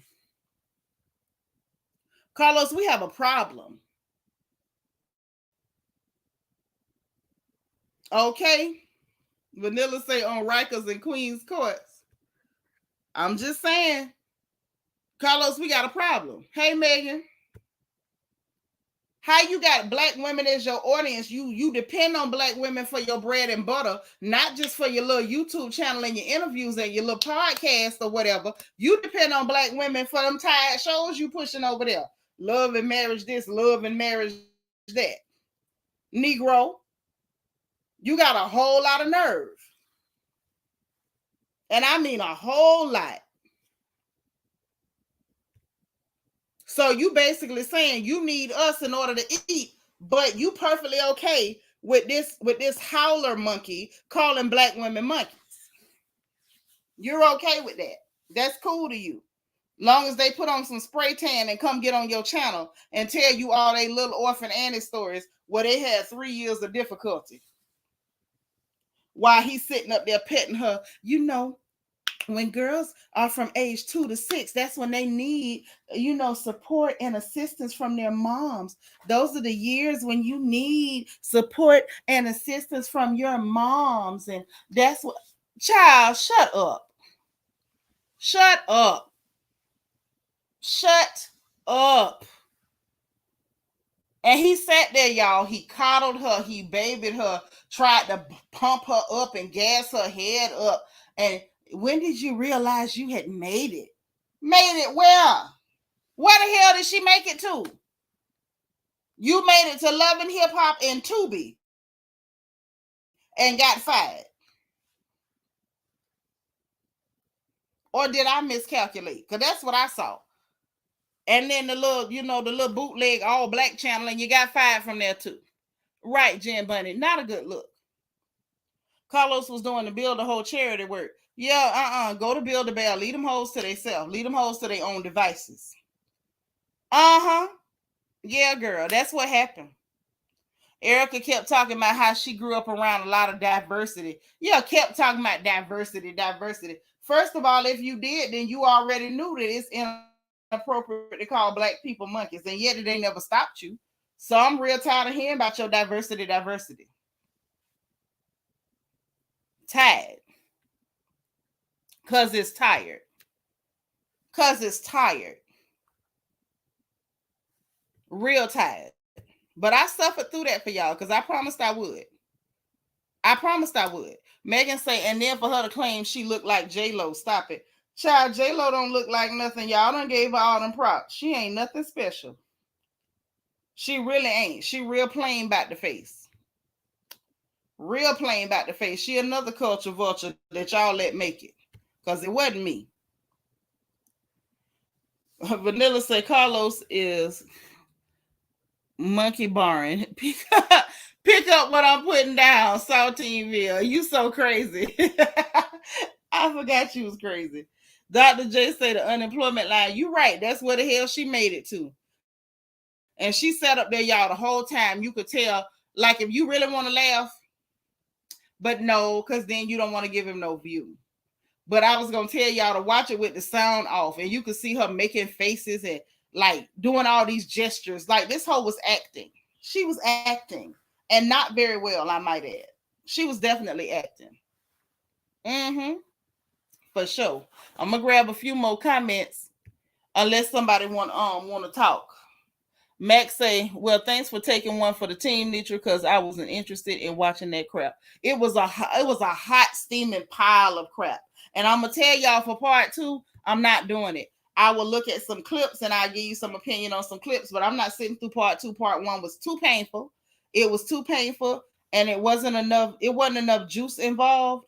Carlos, we have a problem. Okay. Vanilla say on Rikers and Queens courts. I'm just saying. Carlos, we got a problem. Hey, Megan. How you got black women as your audience? You depend on black women for your bread and butter, not just for your little YouTube channel and your interviews and your little podcast or whatever. You depend on black women for them tired shows you pushing over there. Love and marriage this, love and marriage that. Negro, you got a whole lot of nerve. And I mean a whole lot. So you basically saying you need us in order to eat, but you perfectly okay with this howler monkey calling black women monkeys. You're okay with that. That's cool to you. Long as they put on some spray tan and come get on your channel and tell you all they little orphan Annie stories where they had 3 years of difficulty. While he's sitting up there petting her, you know, when girls are from age 2 to 6, that's when they need, you know, support and assistance from their moms. Those are the years when you need support and assistance from your moms. And that's what, child, shut up. Shut up. Shut up. And he sat there, y'all. He coddled her. He babied her, tried to pump her up and gas her head up. And when did you realize you had made it? Made it where? Where the hell did she make it to? You made it to Love and Hip Hop and Tubi and got fired. Or did I miscalculate? Because that's what I saw. And then the little bootleg all black channel, and you got fired from there too. Right, Jen Bunny. Not a good look. Carlos was doing the Build a Whole charity work. Yeah, go to Build a Bear. Lead them hoes to themselves. Lead them hoes to their own devices. Yeah, girl. That's what happened. Erica kept talking about how she grew up around a lot of diversity. Yeah, kept talking about diversity. First of all, if you did, then you already knew that it's inappropriate to call black people monkeys, and yet it ain't never stopped you. So I'm real tired of hearing about your diversity. Tired. Because it's tired. Because it's tired. Real tired. But I suffered through that for y'all because I promised I would. I promised I would. Megan say, and then for her to claim she looked like J-Lo. Stop it. Child, J-Lo don't look like nothing. Y'all done gave her all them props. She ain't nothing special. She really ain't. She real plain about the face. Real plain about the face. She another culture vulture that y'all let make it. Because it wasn't me. Vanilla say Carlos is monkey barring. Pick up what I'm putting down, Salteenville. You so crazy. I forgot you was crazy. Dr. J say the unemployment line. You right. That's where the hell she made it to. And she sat up there, y'all, the whole time. You could tell, like, if you really want to laugh, but no, because then you don't want to give him no view. But I was going to tell y'all to watch it with the sound off. And you could see her making faces and, like, doing all these gestures. Like, this hoe was acting. She was acting. And not very well, I might add. She was definitely acting. For sure. I'm going to grab a few more comments. Unless somebody want to talk. Max say, well, thanks for taking one for the team, Nitra, because I wasn't interested in watching that crap. It was a hot, steaming pile of crap. And I'm going to tell y'all for part 2, I'm not doing it. I will look at some clips and I'll give you some opinion on some clips, but I'm not sitting through part 2. Part 1 was too painful. It was too painful, and it wasn't enough juice involved.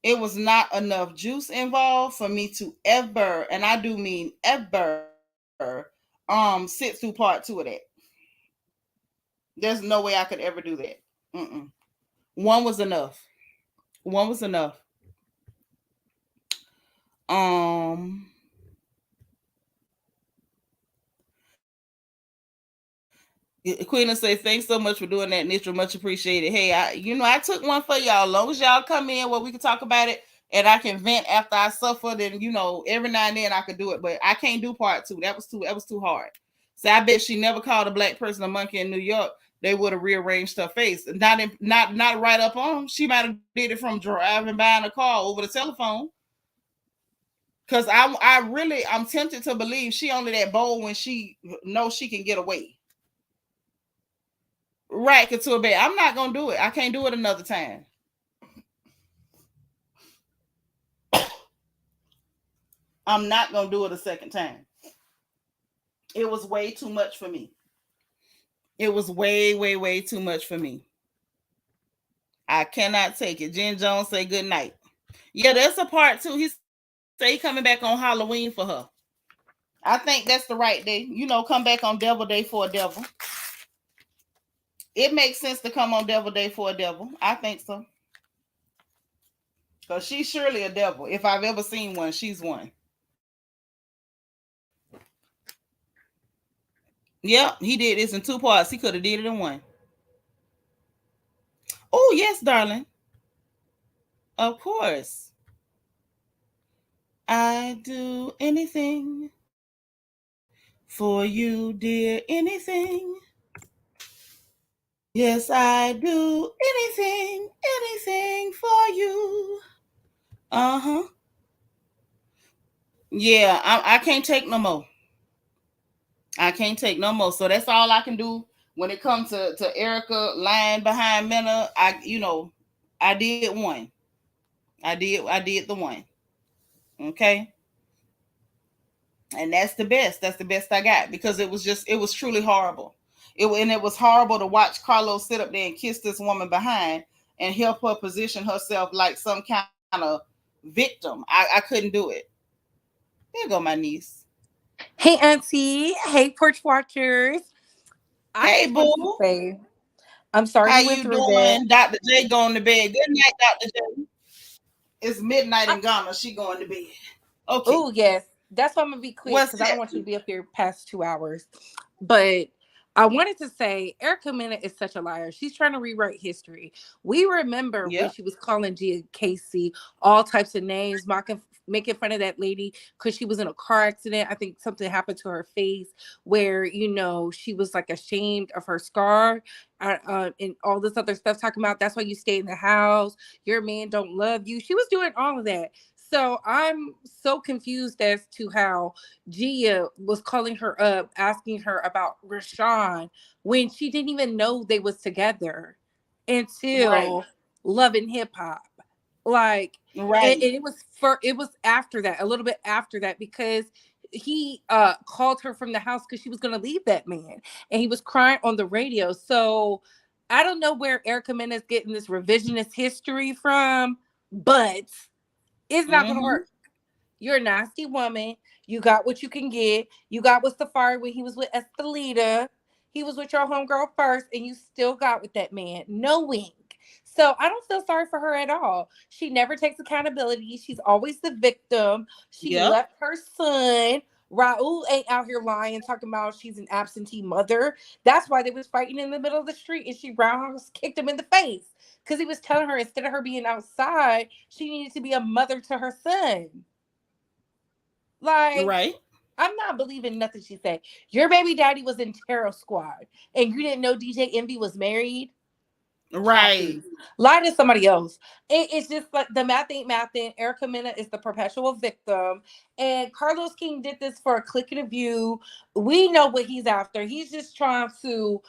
It was not enough juice involved for me to ever, and I do mean ever, sit through part 2 of that. There's no way I could ever do that. One was enough. Queen say, thanks so much for doing that, Nitra. Much appreciated. Hey, I took one for y'all. As long as y'all come in where we can talk about it and I can vent after I suffer, then every now and then I could do it. But I can't do part 2. That was too hard. So I bet she never called a black person a monkey in New York. They would have rearranged her face. Not right up on. She might have did it from driving by in a car over the telephone. Because I'm tempted to believe she only that bold when she knows she can get away. Right, to a bed. I'm not gonna do it. I can't do it another time. I'm not gonna do it a second time. It was way too much for me. It was way, way, way too much for me. I cannot take it. Jen Jones say good night. Yeah, that's a part 2. He say he coming back on Halloween for her. I think that's the right day. Come back on Devil Day for a devil. It makes sense to come on Devil Day for a devil. I think so. Because she's surely a devil. If I've ever seen one, she's one. Yep, he did this in 2 parts. He could have did it in 1. Oh, yes, darling. Of course. I do anything for you, dear. Anything. Yes, I do anything for you. Yeah, I can't take no more. I can't take no more. So that's all I can do when it comes to Erica lying behind Mena. I did 1. I did the 1. Okay. And that's the best. That's the best I got because it was truly horrible. It was horrible to watch Carlos sit up there and kiss this woman behind and help her position herself like some kind of victim. I couldn't do it. There go my niece. Hey, Auntie. Hey, Porch Watchers. Hey, boo. I'm sorry. How you doing? Dr. J going to bed. Good night, Dr. J. It's midnight in Ghana. She going to bed. Okay. Oh, yes. That's why I'm going to be quick because I don't want you to be up here past 2 hours. But I wanted to say Erica Mena is such a liar. She's trying to rewrite history. We remember when Yep. she was calling Gia Casey all types of names, making fun of that lady because she was in a car accident. I think something happened to her face where, she was like ashamed of her scar, and all this other stuff talking about that's why you stay in the house. Your man don't love you. She was doing all of that. So I'm so confused as to how Gia was calling her up, asking her about Rashawn when she didn't even know they was together Right. until Love and Hip Hop. Like, and Right. it was after that, a little bit after that, because he called her from the house because she was gonna leave that man, and he was crying on the radio. So I don't know where Erica Mena is getting this revisionist history from, but it's not gonna Mm-hmm. work. You're a nasty woman. You got what you can get. You got what's the fire when he was with Estelita. He was with your homegirl first, and you still got with that man, knowing. So I don't feel sorry for her at all. She never takes accountability. She's always the victim. She Yep. left her son. Raul ain't out here lying, talking about she's an absentee mother. That's why they was fighting in the middle of the street, and she roundhouse kicked him in the face because he was telling her instead of her being outside, she needed to be a mother to her son. Like, Right. I'm not believing nothing she said. Your baby daddy was in Terror Squad, and you didn't know DJ Envy was married? Child, Right. please. Lie to somebody else. It's just like the math ain't mathing. Erica Mena is the perpetual victim. And Carlos King did this for a click and a view. We know what he's after. He's just trying to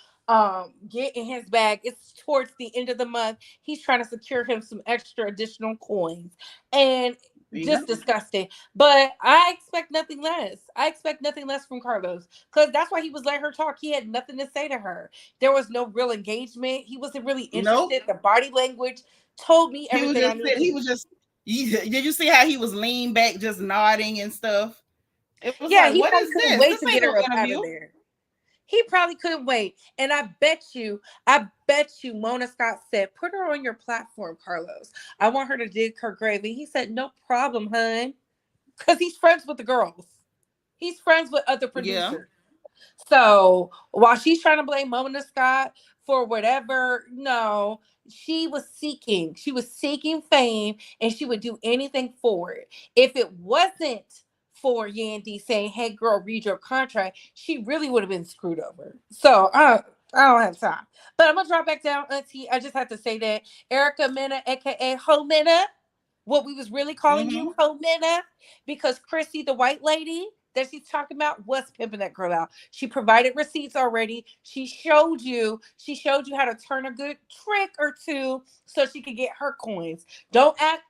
get in his bag. It's towards the end of the month. He's trying to secure him some extra additional coins. And Yep. just disgusting. But I expect nothing less. I expect nothing less from Carlos. Because that's why he was letting her talk. He had nothing to say to her. There was no real engagement. He wasn't really Nope. interested. The body language told me He was everything I just needed sitting. to He know. was just. Did you see how he was leaned back, just nodding and stuff? It was Yeah, like, he what probably is couldn't this? wait This to ain't get no her up out interview. of there. He probably couldn't wait. And I bet you Mona Scott said, put her on your platform, Carlos. I want her to dig her grave. And he said, no problem, hun. Because he's friends with the girls. He's friends with other Yeah. producers. So while she's trying to blame Mona Scott for whatever, no, she was seeking fame, and she would do anything for it. If it wasn't for Yandy saying, "Hey girl, read your contract," she really would have been screwed over. So I don't have time. But I'm gonna drop back down, Auntie. I just have to say that Erica Mena, aka Ho Mena, what we was really calling Mm-hmm. you, Ho Mena, because Chrissy, the white lady that she's talking about, was pimping that girl out. She provided receipts already. She showed you how to turn a good trick or two so she could get her coins. Don't act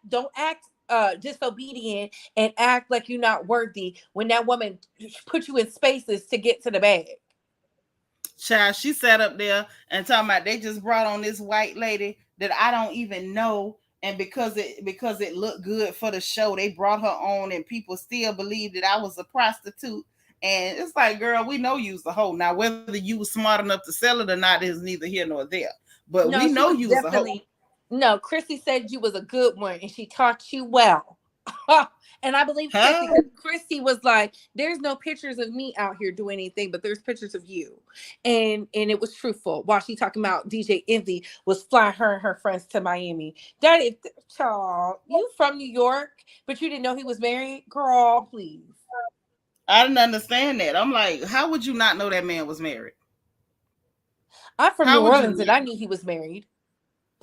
disobedient and act like you're not worthy when that woman put you in spaces to get to the bag. Child, she sat up there and talking about they just brought on this white lady that I don't even know, and because it looked good for the show, they brought her on, and people still believe that I was a prostitute. And it's like, girl, we know you was a hoe. Now, whether you was smart enough to sell it or not is neither here nor there. But we No, she know was you was a hoe. definitely. No, Chrissy said you was a good one and she taught you well. And I believe Chrissy, Huh? because Chrissy was like, there's no pictures of me out here doing anything, but there's pictures of you. And it was truthful. While she talking about DJ Envy was flying her and her friends to Miami. That is, child, you from New York, but you didn't know he was married? Girl, please. I didn't understand that. I'm like, how would you not know that man was married? I'm from New How would you Orleans and not? I knew he was married.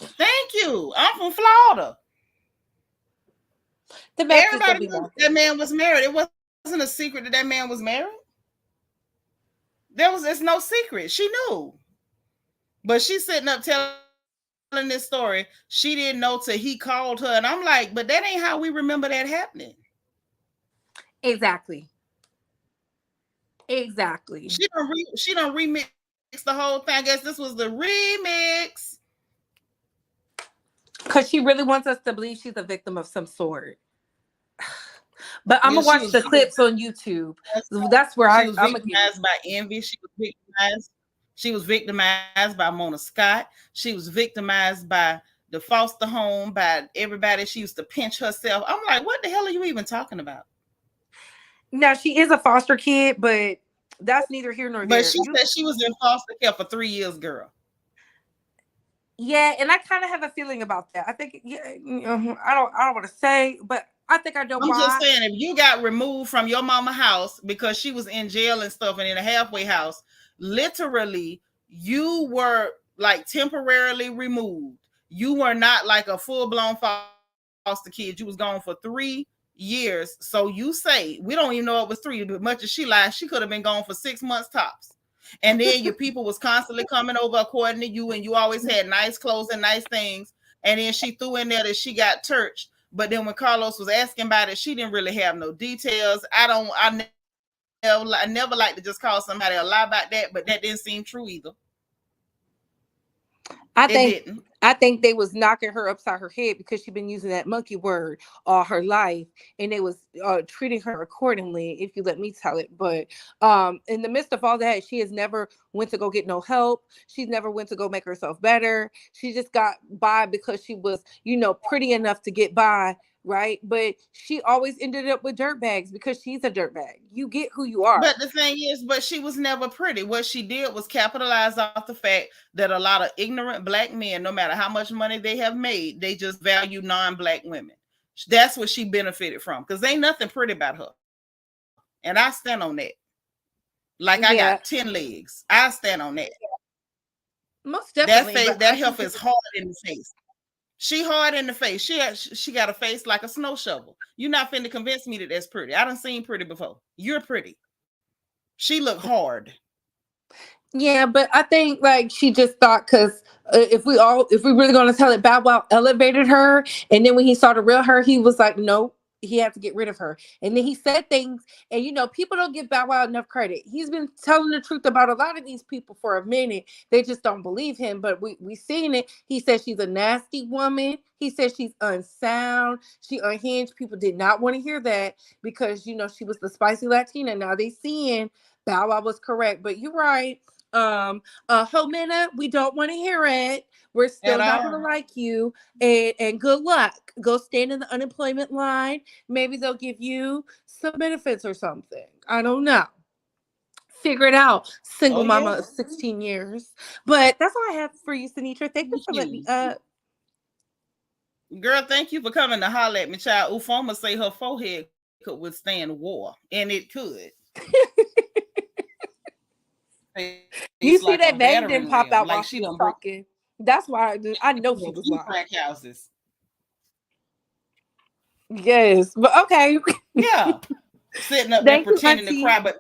Thank you. I'm from Florida. The math just don't Everybody be knew mathing. that man was married. It wasn't a secret that man was married. It's no secret. She knew. But she's sitting up telling this story. She didn't know till he called her. And I'm like, but that ain't how we remember that happening. Exactly. Exactly. She don't remix the whole thing. I guess this was the remix. Because she really wants us to believe she's a victim of some sort. But I'm Yeah, gonna watch the clips on YouTube. That's where she was I'm gonna get it. victimized by envy. She was victimized. She was victimized by Mona Scott. She was victimized by the foster home, by everybody. She used to pinch herself. I'm like, what the hell are you even talking about? Now she is a foster kid, but That's neither here nor But there. she said she was in foster care for 3 years, girl. Yeah, and I kind of have a feeling about that. I think, yeah, I don't want to say, but I think I know I'm just why. saying, if you got removed from your mama house because she was in jail and stuff and in a halfway house, literally, you were like temporarily removed. You were not like a full-blown foster kid. You was gone for 3 years. So you say, we don't even know it was 3, but much as she lied, she could have been gone for 6 months tops. And then your people was constantly coming over according to you, and you always had nice clothes and nice things. And then she threw in there that she got church. But then when Carlos was asking about it, she didn't really have no details. I never like to just call somebody a lie about that, but that didn't seem true either. I think they was knocking her upside her head because she'd been using that monkey word all her life, and they was treating her accordingly, if you let me tell it. But in the midst of all that, she has never went to go get no help. She's never went to go make herself better. She just got by because she was, pretty enough to get by, right? But she always ended up with dirt bags because she's a dirt bag. You get who you are. But the thing is, but she was never pretty. What she did was capitalize off the fact that a lot of ignorant black men, no matter how much money they have made, they just value non-black women. That's what she benefited from, because ain't nothing pretty about her. And I stand on that. Like I got 10 legs. I stand on that. Most definitely. That heifer is hard in the face. She hard in the face. She got a face like a snow shovel. You're not finna convince me that that's pretty. I done seen pretty before. You're pretty. She looked hard. Yeah, but I think like she just thought, because if we really gonna tell it, Bow Wow elevated her, and then when he saw the real her, he was like, nope, he had to get rid of her. And then he said things, and people don't give Bow Wow enough credit. He's been telling the truth about a lot of these people for a minute. They just don't believe him, but we seen it. He said she's a nasty woman. He said she's unsound. She unhinged. People did not want to hear that because she was the spicy Latina. Now they seeing Bow Wow was correct, but you're right. Mena, we don't want to hear it. We're still not gonna like you, and good luck. Go stand in the unemployment line. Maybe they'll give you some benefits or something. I don't know. Figure it out, single mama of 16 years. But that's all I have for you, Sinitra. Thank you for letting me up. Girl, thank you for coming to holler at me, child. Ufoma say her forehead could withstand war, and it could. You see that vein didn't pop out while she was talking. That's why I know she was lying. Crack houses. Yes, but okay. Yeah, sitting up there pretending to cry, but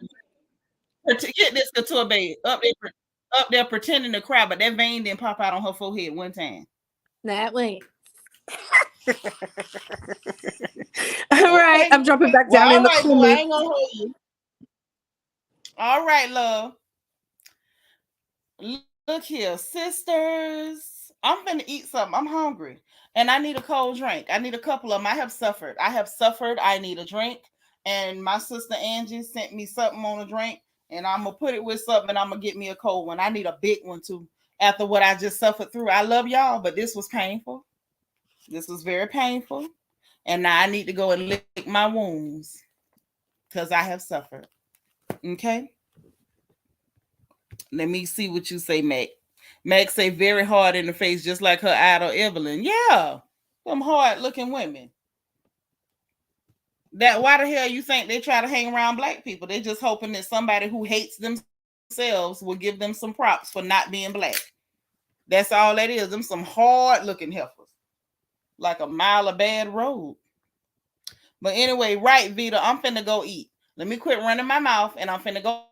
get this couture babe up there pretending to cry, but that vein didn't pop out on her forehead one time. That way. All right, I'm dropping back down in the comments. I ain't gonna hold you. All right, love. Look here, sisters. I'm gonna eat something. I'm hungry. And I need a cold drink. I need a couple of them. I have suffered. I need a drink. And my sister Angie sent me something on a drink. And I'm gonna put it with something and I'm gonna get me a cold one. I need a big one too. After what I just suffered through. I love y'all, but this was painful. This was very painful. And now I need to go and lick my wounds because I have suffered. Okay. Let me see what you say, Mac. Mac say very hard in the face, just like her idol Evelyn. Yeah, them hard-looking women. That why the hell you think they try to hang around black people? They just hoping that somebody who hates themselves will give them some props for not being black. That's all that is. Them some hard-looking heifers, like a mile of bad road. But anyway, right, Vita, I'm finna go eat. Let me quit running my mouth, and I'm finna go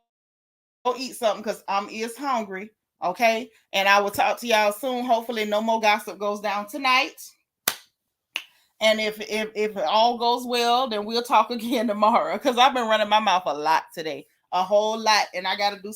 eat something because I'm hungry. Okay, and I will talk to y'all soon. Hopefully no more gossip goes down tonight, and if it all goes well, then we'll talk again tomorrow, because I've been running my mouth a lot today, a whole lot, and I got to do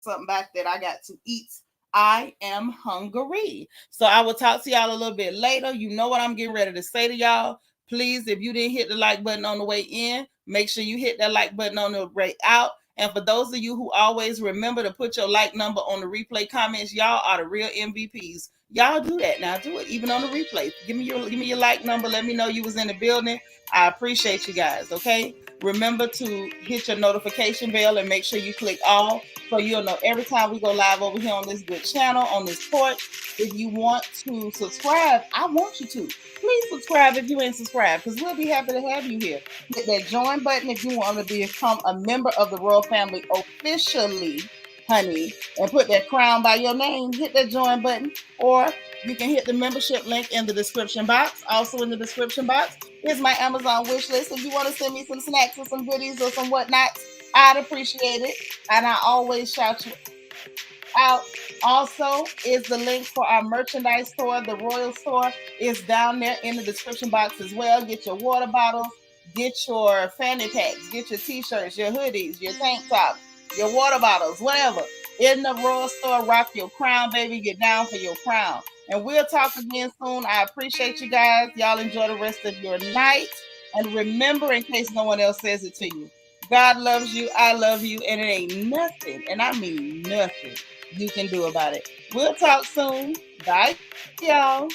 something back that I got to eat. I am hungry. So I will talk to y'all a little bit later. You know what I'm getting ready to say to y'all. Please, if you didn't hit the like button on the way in, make sure you hit that like button on the way out. And for those of you who always remember to put your like number on the replay comments, y'all are the real MVPs. Y'all do that now. Do it even on the replay. Give me your like number. Let me know you was in the building. I appreciate you guys. Okay. Remember to hit your notification bell and make sure you click all so you'll know every time we go live over here on this good channel on this porch. If you want to subscribe, I want you to. Please subscribe if you ain't subscribed because we'll be happy to have you here. Hit that join button if you want to become a member of the royal family officially, honey, and put that crown by your name. Hit that join button, or you can hit the membership link in the description box. Also in the description box is my Amazon wish list. If you want to send me some snacks or some goodies or some whatnots, I'd appreciate it. And I always shout you out. Also is the link for our merchandise store. The Royal Store is down there in the description box as well. Get your water bottles, get your fanny packs, get your t-shirts, your hoodies, your tank tops, your water bottles, whatever. In the Royal Store, rock your crown, baby. Get down for your crown. And we'll talk again soon. I appreciate you guys. Y'all enjoy the rest of your night. And remember, in case no one else says it to you, God loves you, I love you, and it ain't nothing, and I mean nothing, you can do about it. We'll talk soon. Bye, y'all.